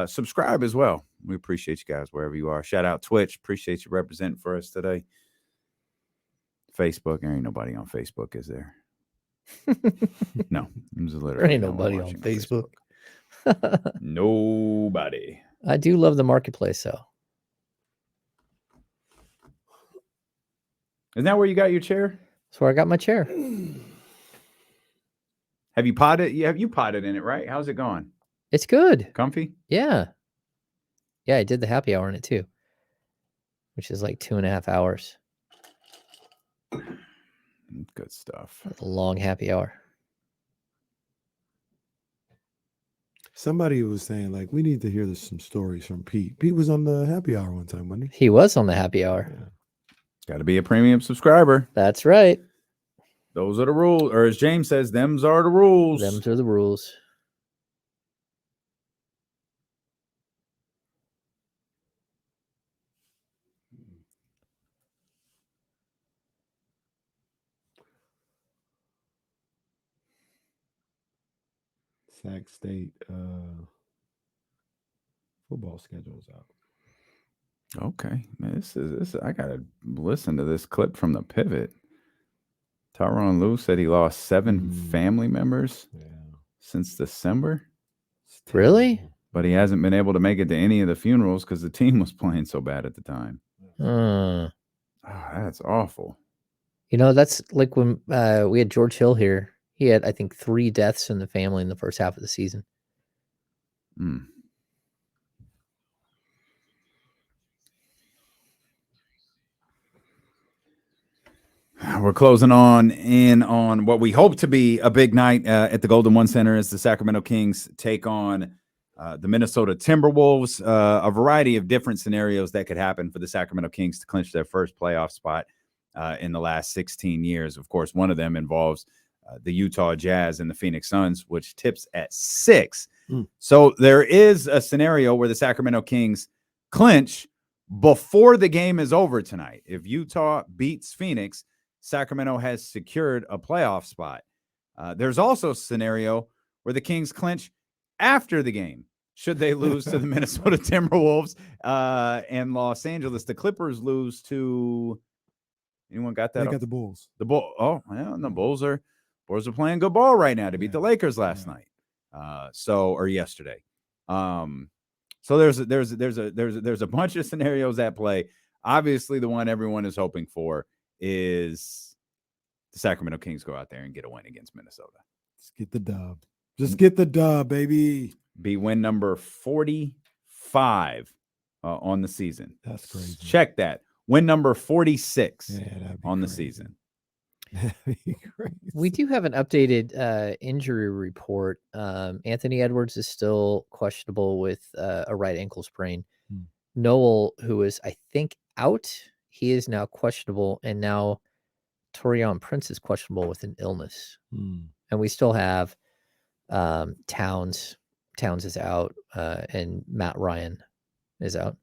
S1: Subscribe as well. We appreciate you guys wherever you are. Shout out Twitch. Appreciate you representing for us today. Facebook. There ain't nobody on Facebook, is there? No. There's literally
S2: There ain't
S1: no one
S2: nobody on
S1: watching
S2: Facebook.
S1: Nobody.
S2: I do love the marketplace, though.
S1: Isn't that where you got your chair?
S2: That's where I got my chair.
S1: Have you potted? Yeah, you potted in it, right? How's it going?
S2: It's good.
S1: Comfy?
S2: Yeah. Yeah, I did the happy hour in it too, which is like 2.5 hours.
S1: Good stuff.
S2: That's a long happy hour.
S3: Somebody was saying, like, we need to hear some stories from Pete. Pete was on the happy hour one time, wasn't he?
S2: He was on the happy hour.
S3: Yeah.
S1: Got to be a premium subscriber.
S2: That's right.
S1: Those are the rules. Or as James says, them's are the rules.
S2: Them's are the rules.
S3: Sac State football schedule's out.
S1: Okay. Man, this I gotta listen to this clip from the pivot. Tyronn Lue said he lost 7 family members since December.
S2: Really?
S1: But he hasn't been able to make it to any of the funerals because the team was playing so bad at the time. Oh, that's awful.
S2: You know, that's like when we had George Hill here. He had, I think, 3 deaths in the family in the first half of the season.
S1: We're closing in on what we hope to be a big night at the Golden One Center as the Sacramento Kings take on the Minnesota Timberwolves. A variety of different scenarios that could happen for the Sacramento Kings to clinch their first playoff spot in the last 16 years. Of course, one of them involves the Utah Jazz and the Phoenix Suns, which tips at 6. So there is a scenario where the Sacramento Kings clinch before the game is over tonight. If Utah beats Phoenix, Sacramento has secured a playoff spot. There's also a scenario where the Kings clinch after the game, should they lose to the Minnesota Timberwolves and Los Angeles. The Clippers lose to anyone got that?
S3: They got the Bulls.
S1: The Bull. Oh, yeah, and the Bulls are playing good ball right now to beat the Lakers last night. Or yesterday. So there's a bunch of scenarios at play. Obviously, the one everyone is hoping for is the Sacramento Kings go out there and get a win against Minnesota.
S3: Let's get the dub. Just get the dub, baby.
S1: Be win number 45 on the season.
S3: That's crazy.
S1: Check that. Win number 46 on the season.
S2: We do have an updated injury report. Anthony Edwards is still questionable with a right ankle sprain. Noel, who is, I think, out, he is now questionable, and now Torian Prince is questionable with an illness. And we still have Towns. Towns is out, and Matt Ryan is out.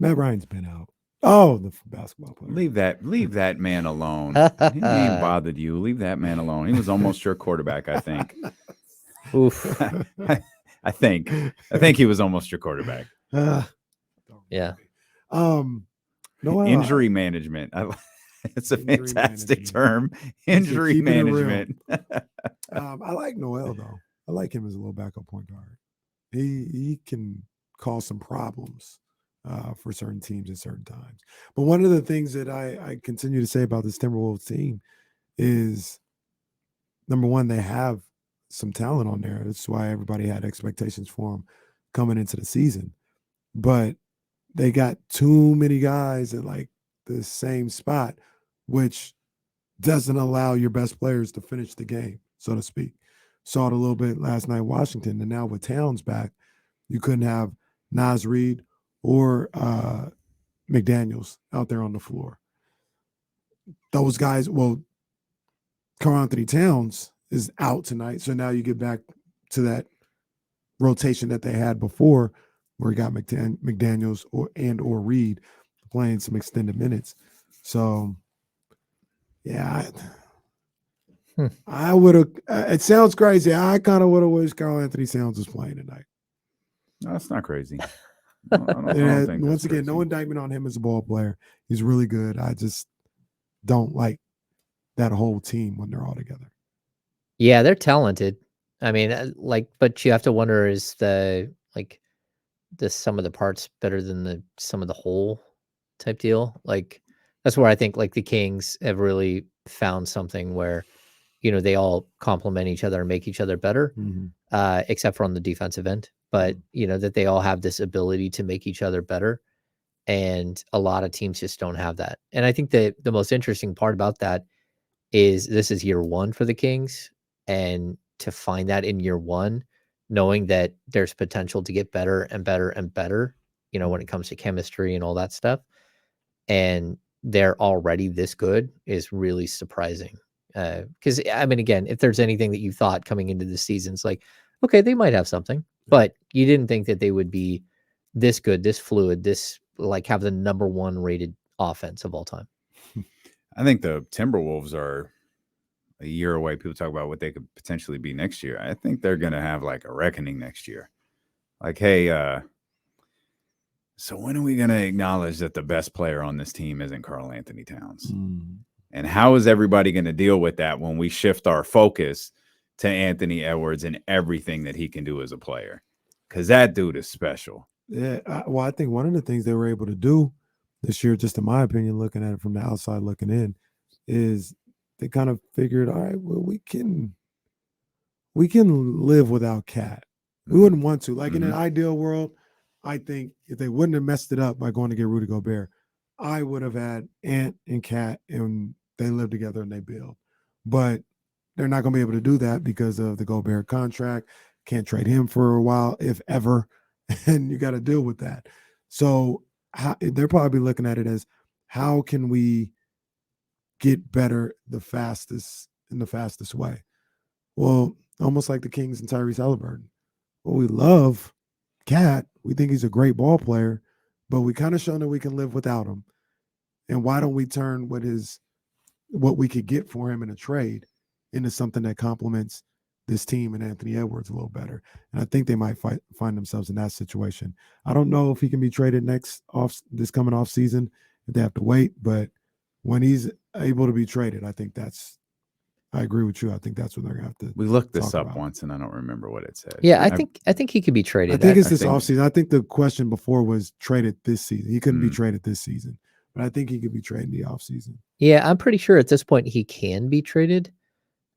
S3: Matt Ryan's been out. Oh, the basketball player.
S1: Leave that man alone. He ain't bothered you. Leave that man alone. He was almost your quarterback, I think.
S2: Oof.
S1: I think he was almost your quarterback.
S2: Yeah.
S3: No
S1: Injury management. It's a fantastic term. Injury management.
S3: I like Noel though. I like him as a little backup point guard. He can cause some problems for certain teams at certain times. But one of the things that I continue to say about this Timberwolves team is, number one, they have some talent on there. That's why everybody had expectations for them coming into the season. But they got too many guys at like the same spot, which doesn't allow your best players to finish the game, so to speak. Saw it a little bit last night in Washington, and now with Towns back, you couldn't have Naz Reid or McDaniels out there on the floor. Those guys, well, Karl Anthony Towns is out tonight, so now you get back to that rotation that they had before, where you got McDaniels or Reid playing some extended minutes. So, yeah, I would have. It sounds crazy. I kind of would have wished Karl Anthony Towns was playing tonight.
S1: No, that's not crazy. I don't think
S3: once again,
S1: crazy.
S3: No indictment on him as a ball player. He's really good. I just don't like that whole team when they're all together.
S2: Yeah, they're talented. I mean, but you have to wonder, is the sum of the parts better than the sum of the whole type deal? Like, that's where I think like the Kings have really found something where, they all complement each other and make each other better, except for on the defensive end. But, that they all have this ability to make each other better. And a lot of teams just don't have that. And I think that the most interesting part about that is this is year one for the Kings. And to find that in year one, knowing that there's potential to get better and better and better, when it comes to chemistry and all that stuff, and they're already this good is really surprising. Because, I mean, again, if there's anything that you thought coming into the season, it's like, okay, they might have something, but you didn't think that they would be this good, this fluid, this have the number one rated offense of all time.
S1: I think the Timberwolves are a year away. People talk about what they could potentially be next year. I think they're going to have like a reckoning next year. Like, hey, so when are we going to acknowledge that the best player on this team isn't Karl Anthony Towns? And how is everybody going to deal with that when we shift our focus to Anthony Edwards and everything that he can do as a player? Because that dude is special.
S3: Yeah, well, I think one of the things they were able to do this year, just in my opinion, looking at it from the outside looking in, is they kind of figured, all right, well, we can live without Cat. We wouldn't want to. Like in an ideal world, I think if they wouldn't have messed it up by going to get Rudy Gobert, I would have had Ant and Cat, and they live together and they build. But they're not going to be able to do that because of the Gobert contract. Can't trade him for a while, if ever, and you got to deal with that. So they're probably looking at it as, how can we get better in the fastest way? Well, almost like the Kings and Tyrese Halliburton. Well, we love Cat. We think he's a great ball player, but we kind of shown that we can live without him. And why don't we turn what we could get for him in a trade into something that complements this team and Anthony Edwards a little better? And I think they might find themselves in that situation. I don't know if he can be traded this coming off season, if they have to wait, but when he's able to be traded, I think I agree with you. I think that's what they're going to have to.
S1: We looked this up once, and I don't remember what it said.
S2: Yeah, I think he could be traded.
S3: I think it's this offseason. I think the question before was traded this season. He couldn't be traded this season, but I think he could be traded in the offseason.
S2: Yeah, I'm pretty sure at this point he can be traded,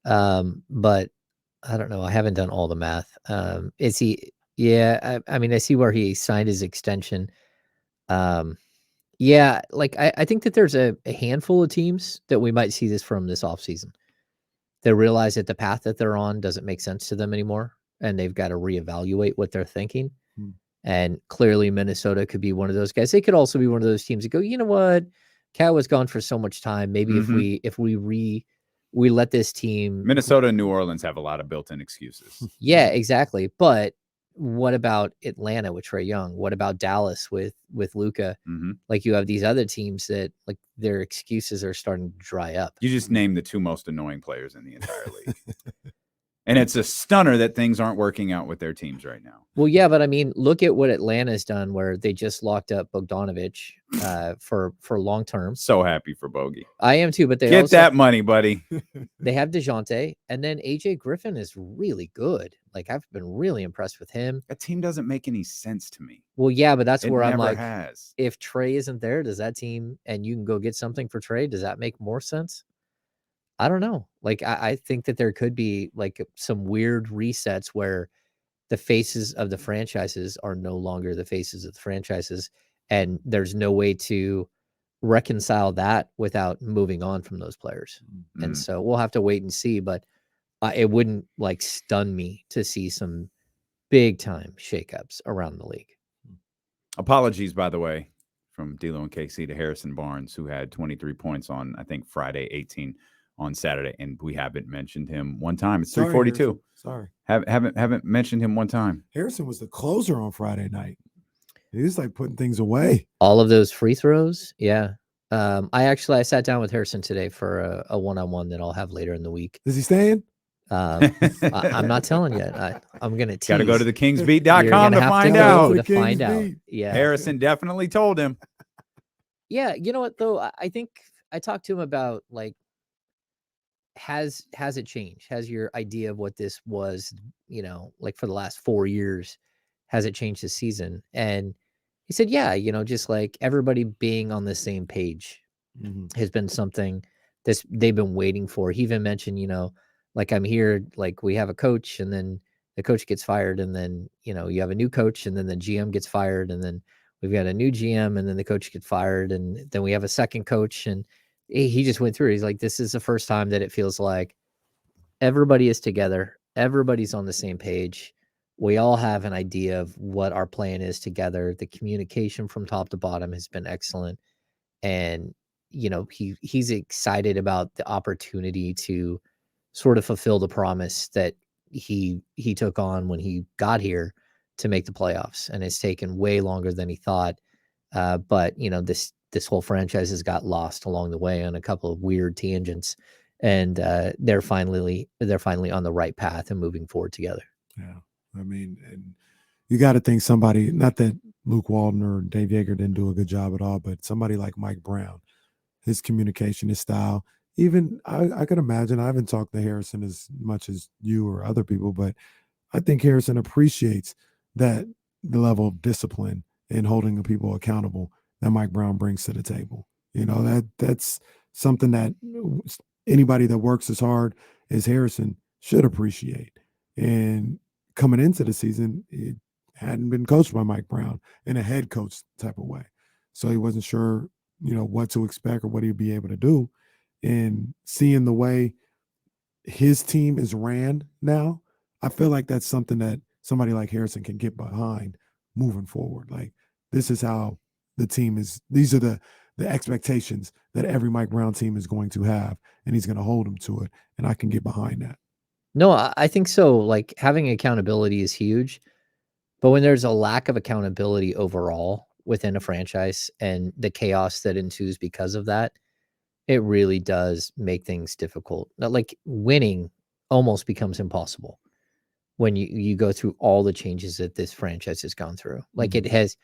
S2: but I don't know. I haven't done all the math. Is he? Yeah, I mean, I see where he signed his extension. Yeah, like I think that there's a handful of teams that we might see this from this offseason. They realize that the path that they're on doesn't make sense to them anymore, and they've got to reevaluate what they're thinking. And clearly Minnesota could be one of those guys. They could also be one of those teams that go, you know what? Cat was gone for so much time. Maybe if we let this team,
S1: Minnesota and New Orleans have a lot of built-in excuses.
S2: Yeah, exactly. But what about Atlanta with Trae Young? What about Dallas with Luka? Like, you have these other teams that, like, their excuses are starting to dry up.
S1: You just named the two most annoying players in the entire league. And it's a stunner that things aren't working out with their teams right now.
S2: Well, yeah, but I mean, look at what Atlanta's done, where they just locked up Bogdanovich for long term.
S1: So happy for Bogey.
S2: I am too, but they
S1: get
S2: also,
S1: that money, buddy.
S2: They have DeJounte, and then AJ Griffin is really good. Like, I've been really impressed with him.
S1: That team doesn't make any sense to me.
S2: Well, yeah, but that's
S1: It
S2: where I'm
S1: never
S2: like,
S1: has.
S2: if Trae isn't there, does that team, and you can go get something for Trae, does that make more sense? I don't know. Like, I think that there could be like some weird resets where the faces of the franchises are no longer the faces of the franchises, and there's no way to reconcile that without moving on from those players. And so we'll have to wait and see, but it wouldn't like stun me to see some big time shakeups around the league.
S1: Apologies, by the way, from D'Lo and KC to Harrison Barnes, who had 23 points on, I think, Friday, 18 on Saturday, and we haven't mentioned him one time. It's 342.
S3: Sorry.
S1: Haven't mentioned him one time.
S3: Harrison was the closer on Friday night. He was like putting things away.
S2: All of those free throws. Yeah. I sat down with Harrison today for a one-on-one that I'll have later in the week.
S3: Is he staying?
S2: I'm not telling you. I'm going to tease.
S1: Got to go to thekingsbeat.com to find out.
S2: Yeah.
S1: Harrison definitely told him.
S2: Yeah. You know what, though? I think I talked to him about, like, has it changed? Has your idea of what this was, you know, like for the last 4 years, has it changed this season? And he said, yeah, you know, just like everybody being on the same page has been something they've been waiting for. He even mentioned, you know, like, I'm here, like, we have a coach, and then the coach gets fired, and then, you know, you have a new coach, and then the GM gets fired, and then we've got a new GM, and then the coach gets fired, and then we have a second coach. And he just went through it. He's like, this is the first time that it feels like everybody is together. Everybody's on the same page. We all have an idea of what our plan is together. The communication from top to bottom has been excellent. And, you know, he's excited about the opportunity to sort of fulfill the promise that he took on when he got here to make the playoffs. And it's taken way longer than he thought. But, you know, this whole franchise has got lost along the way on a couple of weird tangents, and they're finally on the right path and moving forward together.
S3: Yeah. I mean, and you got to think somebody, not that Luke Walton or Dave Yeager didn't do a good job at all, but somebody like Mike Brown, his communication, his style, even I could imagine, I haven't talked to Harrison as much as you or other people, but I think Harrison appreciates that the level of discipline and holding the people accountable that Mike Brown brings to the table. You know, that's something that anybody that works as hard as Harrison should appreciate. And coming into the season, it hadn't been coached by Mike Brown in a head coach type of way. So he wasn't sure, you know, what to expect or what he'd be able to do. And seeing the way his team is ran now, I feel like that's something that somebody like Harrison can get behind moving forward. Like, this is how the team is. These are the expectations that every Mike Brown team is going to have, and he's going to hold them to it. And I can get behind that.
S2: No, I think so. Like, having accountability is huge, but when there's a lack of accountability overall within a franchise and the chaos that ensues because of that, it really does make things difficult. Like, winning almost becomes impossible when you go through all the changes that this franchise has gone through. Like, it has,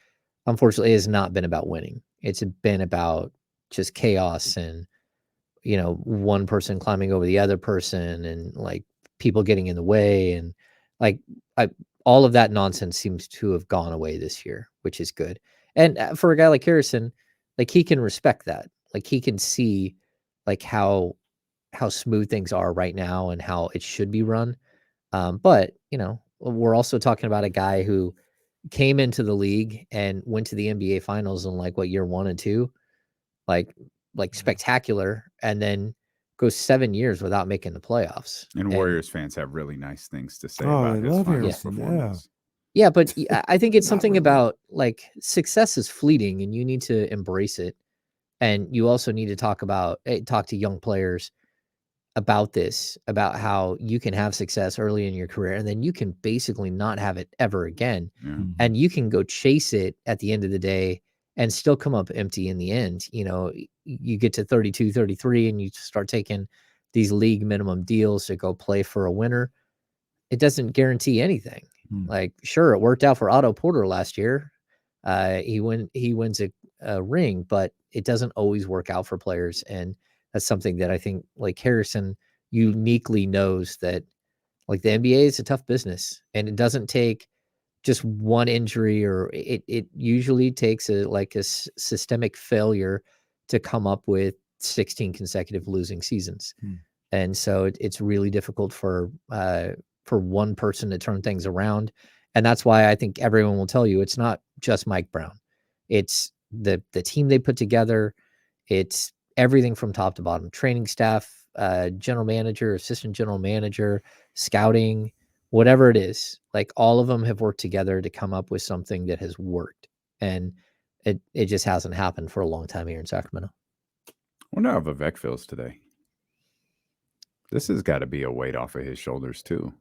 S2: unfortunately, it has not been about winning. It's been about just chaos and, you know, one person climbing over the other person, and like people getting in the way, and like all of that nonsense seems to have gone away this year, which is good. And for a guy like Harrison, like, he can respect that. Like, he can see like how smooth things are right now and how it should be run. But, you know, we're also talking about a guy who came into the league and went to the NBA finals in like year 1 and 2, like spectacular, and then goes 7 years without making the playoffs.
S1: And Warriors fans have really nice things to say
S3: Oh,
S1: about
S3: I
S1: his
S3: love
S1: finals
S3: Harrison,
S1: performance.
S2: Yeah, but I think it's
S3: Not
S2: something
S3: really.
S2: about like success is fleeting, and you need to embrace it. And you also need to talk to young players about this, about how you can have success early in your career, and then you can basically not have it ever again.
S1: Yeah.
S3: Mhm.
S2: And you can go chase it at the end of the day and still come up empty in the end. You get to 32, 33, and you start taking these league minimum deals to go play for a winner. It doesn't guarantee anything.
S3: Hmm.
S2: Like, sure, it worked out for Otto Porter last year. He wins a ring, but it doesn't always work out for players. And that's something that I think like Harrison uniquely knows, that like the NBA is a tough business, and it doesn't take just one injury, or it usually takes a systemic failure to come up with 16 consecutive losing seasons.
S3: Hmm.
S2: And so it's really difficult for one person to turn things around. And that's why I think everyone will tell you it's not just Mike Brown. It's the team they put together. It's everything from top to bottom: training staff, general manager, assistant general manager, scouting, whatever it is. Like, all of them have worked together to come up with something that has worked. And it just hasn't happened for a long time here in Sacramento.
S1: I wonder how Vivek feels today. This has got to be a weight off of his shoulders too.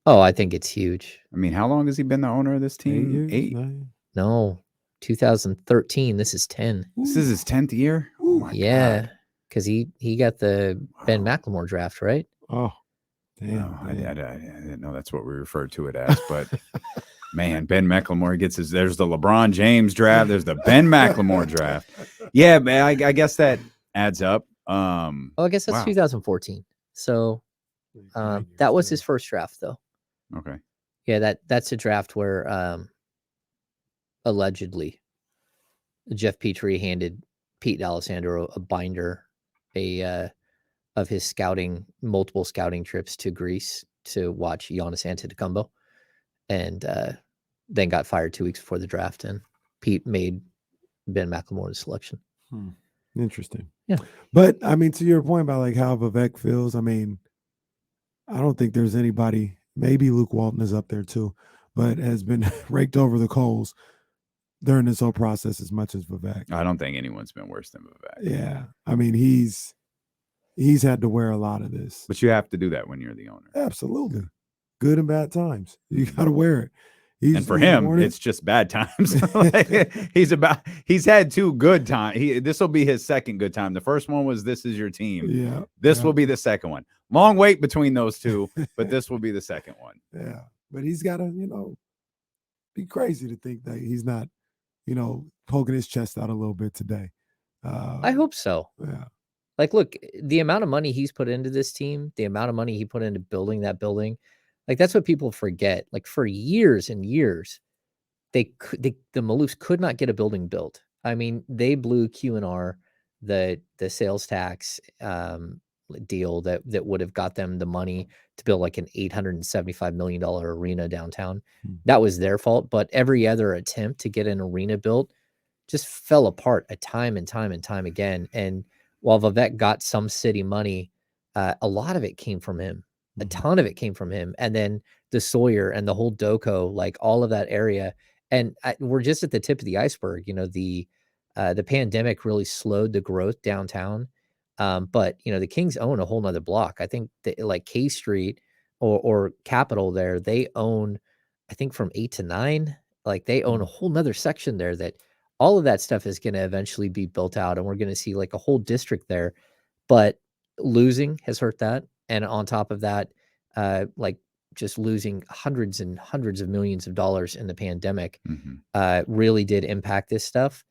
S2: Oh, I think it's huge.
S1: I mean, how long has he been the owner of this
S3: 8
S1: team?
S3: years?
S1: 8.
S3: 9?
S2: No, 2013. This is 10.
S1: This is his 10th year. Oh my
S2: Yeah,
S1: god!
S2: because he got the Ben
S3: Wow.
S2: McLemore draft, right?
S3: Oh, damn.
S1: No, I
S3: damn.
S1: didn't know that's what we referred to it as. But man, Ben McLemore gets his. There's the LeBron James draft. There's the Ben McLemore draft. Yeah, man. I guess that adds up.
S2: Oh, I guess that's
S1: Wow.
S2: 2014. So
S3: 9 years,
S2: that was
S3: yeah.
S2: his first draft, though.
S1: Okay.
S2: Yeah, that's a draft where allegedly Jeff Petrie handed Pete D'Alessandro a binder of his multiple scouting trips to Greece to watch Giannis Antetokounmpo, and then got fired 2 weeks before the draft, and Pete made Ben McLemore the selection.
S3: Interesting.
S2: Yeah.
S3: But I mean, to your point about like how Vivek feels, I mean, I don't think there's anybody, maybe Luke Walton is up there too, but has been raked over the coals during this whole process as much as Vivek.
S1: I don't think anyone's been worse than Vivek.
S3: Yeah. I mean, he's had to wear a lot of this.
S1: But you have to do that when you're the owner.
S3: Absolutely. Good and bad times. You got to wear it.
S1: And for him, it's just bad times. He's had 2 good times. This will be his second good time. The first one was "This is your team."
S3: Yeah.
S1: This will be the second one. Long wait between those 2, but this will be the second one.
S3: Yeah. But he's got to, be crazy to think that he's not, poking his chest out a little bit today.
S2: I hope so.
S3: Yeah.
S2: Like, look, the amount of money he's put into this team, the amount of money he put into building that building, like, that's what people forget. Like, for years and years, the Maloofs could not get a building built. I mean, they blew Q&R, the sales tax deal that would have got them the money to build like an $875 million arena downtown. That was their fault. But every other attempt to get an arena built just fell apart time and time and time again. And while Vivek got some city money, a lot of it came from him. A ton of it came from him. And then the Sawyer and the whole Doco, like all of that area. And we're just at the tip of the iceberg. The pandemic really slowed the growth downtown. But the Kings own a whole nother block. I think like K Street or Capitol there, they own, I think, from 8 to 9. Like, they own a whole nother section there that all of that stuff is going to eventually be built out, and we're going to see like a whole district there. But losing has hurt that. And on top of that, like, just losing hundreds and hundreds of millions of dollars in the pandemic really did impact this stuff.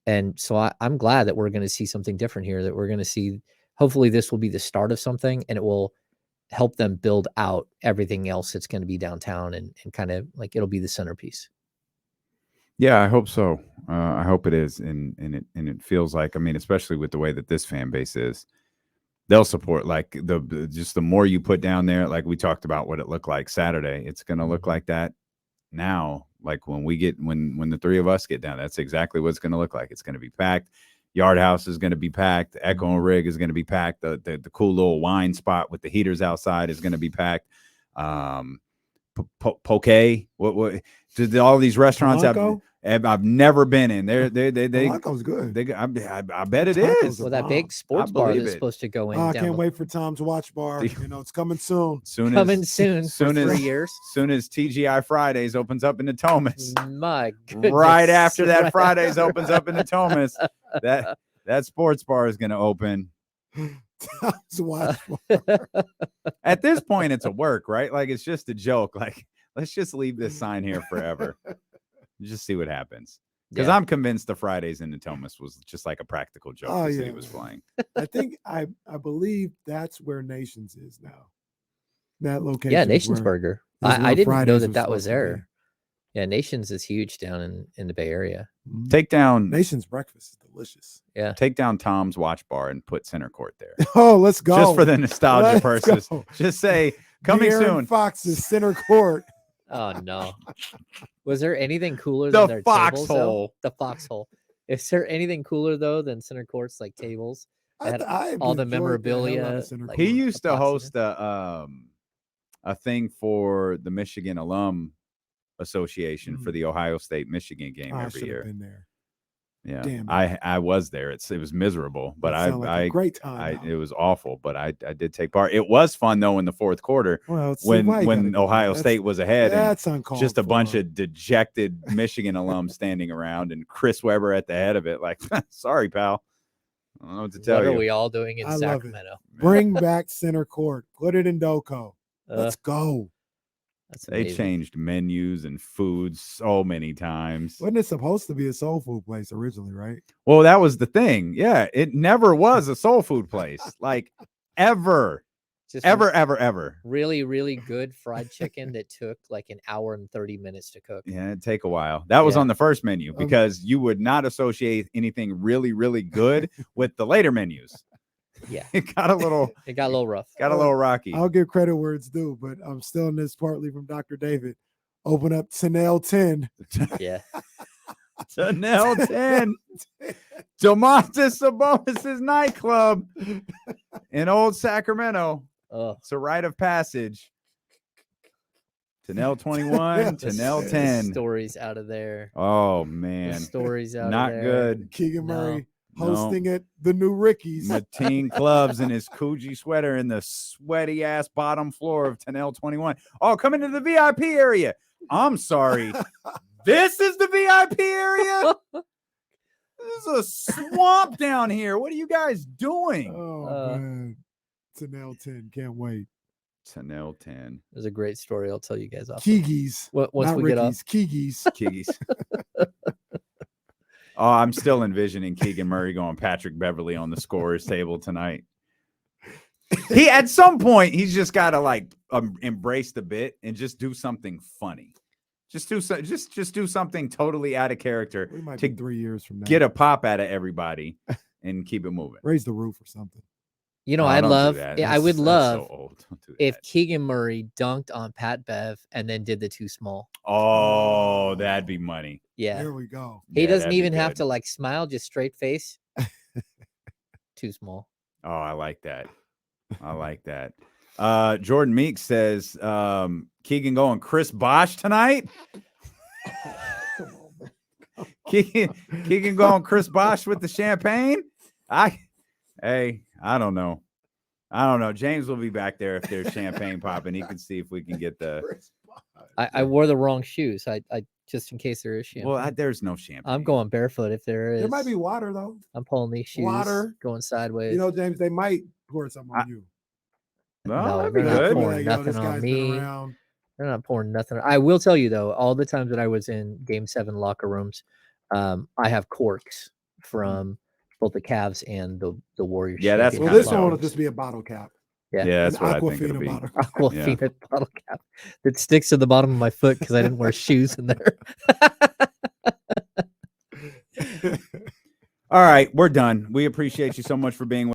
S2: And so I'm glad that we're going to see something different here, that we're going to see, hopefully this will be the start of something, and it will help them build out everything else that's going to be downtown, and kind of like it'll be the centerpiece.
S1: Yeah, I hope so. I hope it is. And it feels like, I mean, especially with the way that this fan base is, they'll support, like, just the more you put down there, like we talked about what it looked like Saturday, it's going to look like that now. Like when the 3 of us get down, that's exactly what it's going to look like. It's going to be packed. Yard House is going to be packed. The Echo and Rig is going to be packed. The cool little wine spot with the heaters outside is going to be packed. Poke. What? Did all these restaurants
S3: Polanco?
S1: I've never been in. They
S3: Polanco's good.
S1: I bet it
S3: Tacos
S1: is.
S3: are
S2: Well, that big
S3: bomb.
S2: sports
S1: I
S2: bar
S1: believe
S2: that's
S1: it.
S2: supposed to go in.
S3: I
S2: down
S3: can't
S2: the-
S3: wait for Tom's Watch Bar. You know, it's coming soon.
S2: Coming soon for
S1: soon
S2: 3
S1: as
S2: years.
S1: soon as TGI Fridays opens up in Thomas.
S2: My goodness.
S1: Right after that
S2: Right.
S1: Fridays opens up in Thomas, that sports bar is going to open.
S3: Tom's Watch Bar.
S1: At this point, it's a work, right? Like it's just a joke. Like let's just leave this sign here forever. Just see what happens. Because
S2: Yeah.
S1: I'm convinced the Fridays in Thomas was just like a practical joke
S3: Oh,
S1: the city
S3: yeah.
S1: was playing.
S3: I think I believe that's where Nations is now. That location.
S2: Yeah,
S3: is
S2: Nations
S3: where-
S2: Burger.
S3: is
S2: I
S3: where
S2: didn't know
S3: Fridays
S2: that
S3: was
S2: was
S3: supposed to be.
S2: there. Yeah, Nations is huge down in the Bay Area.
S3: Mhm.
S1: Take down
S3: Nations breakfast is delicious.
S2: Yeah.
S1: take down Tom's Watch Bar and put center court there.
S3: Oh, let's go.
S1: Just for the nostalgia
S3: Let's
S1: purposes.
S3: go.
S1: Just say coming
S3: De'Aaron
S1: soon.
S3: Fox's center court.
S2: Oh no. Was there anything cooler
S1: The
S2: than their tables? Though?
S1: foxhole.
S2: The foxhole. Is there anything cooler though than center courts like tables? That had all the
S3: enjoyed the hell out of
S2: memorabilia,
S3: center
S2: like-
S1: He
S3: court.
S1: used to
S2: epoxy
S1: host a thing for the Michigan Alum Association for the Ohio State Michigan game
S3: I
S1: every
S3: should have
S1: year.
S3: been there.
S1: Yeah,
S3: Damn it.
S1: I was there. It was miserable, but
S3: That sound like a great time. now.
S1: it was awful, but I did take part. It was fun though in the fourth quarter
S3: Well, see,
S1: when
S3: why you gotta go
S1: Ohio
S3: there?
S1: State was ahead and
S3: That's uncalled
S1: just a bunch
S3: for.
S1: of dejected Michigan alums standing around and Chris Webber at the head of it. Like, sorry, pal. I don't know what to tell
S2: What
S1: you.
S2: are we all doing in
S3: I love it.
S2: Sacramento?
S3: Bring back center court. Put it in Doco.
S2: Uh,
S3: Let's go.
S2: that's
S1: They
S2: amazing.
S1: changed menus and foods so many times.
S3: Wasn't it supposed to be a soul food place originally, right?
S1: Well, that was the thing. Yeah, it never was a soul food place, like ever,
S2: Just
S1: ever.
S2: really, really good fried chicken that took like an hour and 30 minutes to cook.
S1: Yeah, it'd take a while. That was
S2: Yeah.
S1: on the first menu because you would not associate anything really, really good with the later menus.
S2: Yeah.
S1: It got a little
S2: rough.
S1: rocky.
S3: I'll give credit where it's due, but I'm still in this partly from Dr. David. Open up Tanel 10.
S2: Yeah.
S1: Chanel 10. Domantas Sabonis' nightclub in Old Sacramento.
S2: Oh,
S1: It's a rite of passage. Tanel 21,
S2: the
S1: Tanel
S2: s-
S1: 10.
S2: Stories out of there.
S1: Oh
S2: The
S1: man,
S2: stories out
S1: not
S2: of there.
S1: good.
S3: Keegan
S2: No.
S3: Murray
S1: No.
S3: hosting it. The new Rickies.
S1: Mateen Clubs in his Coogee sweater in the sweaty ass bottom floor of Tanel 21. Oh, come into the VIP area. I'm sorry. This is the VIP area? This is a swamp down here. What are you guys doing?
S3: Oh, man. Tanel 10. Can't wait.
S1: Tanel 10.
S2: There's a great story I'll tell you guys off.
S3: Keegies.
S2: Once
S3: Not
S2: we get up.
S3: Rickies. Keegies.
S1: Kiggies. Oh, I'm still envisioning Keegan Murray going Patrick Beverly on the scorer's table tonight. He at some point he's just got to like embrace the bit and just do something funny. Just do something totally out of character
S3: We might
S1: to
S3: be 3 years from now.
S1: get a pop out of everybody and keep it moving.
S3: Raise the roof or something.
S2: You know,
S1: No,
S2: I'd
S1: don't do
S2: love,
S1: that.
S2: I would
S1: That's
S2: love
S1: so old. Don't do
S2: if
S1: that.
S2: Keegan Murray dunked on Pat Bev and then did the too small.
S1: Oh, that'd be money.
S2: Yeah.
S3: There we go.
S2: He
S1: Yeah,
S2: doesn't
S1: that'd be
S2: even have
S1: good.
S2: to like smile, just straight face. Too small.
S1: Oh, I like that. I like that. Jordan Meek says Keegan going Chris Bosh tonight. Keegan going Chris Bosh with the champagne. I don't know. James will be back there if there's champagne popping. He can see if we can get the.
S2: I wore the wrong shoes. I just in case there is champagne.
S1: Well, there's no champagne.
S2: I'm going barefoot if there is.
S3: There might be water, though.
S2: I'm pulling these shoes.
S3: Water.
S2: Going sideways.
S3: You know, James, they might pour something on you.
S1: Well,
S2: No,
S1: that'd be
S2: they're not
S1: good.
S2: pouring nothing
S3: this
S2: on
S3: guy's
S2: me.
S3: been around.
S2: They're not pouring nothing. I will tell you though, all the times that I was in Game 7 locker rooms, I have corks from both the Cavs and the Warriors.
S1: Yeah, that's
S3: Well,
S1: kinda
S3: this
S1: loud.
S3: one will just be a bottle cap.
S2: Yeah.
S1: Yeah, that's
S3: An
S1: what I think it'll
S3: Aquafina
S1: be.
S3: bottle.
S2: Aquafina bottle cap that sticks to the bottom of my foot because I didn't wear shoes in there.
S1: All right, we're done. We appreciate you so much for being with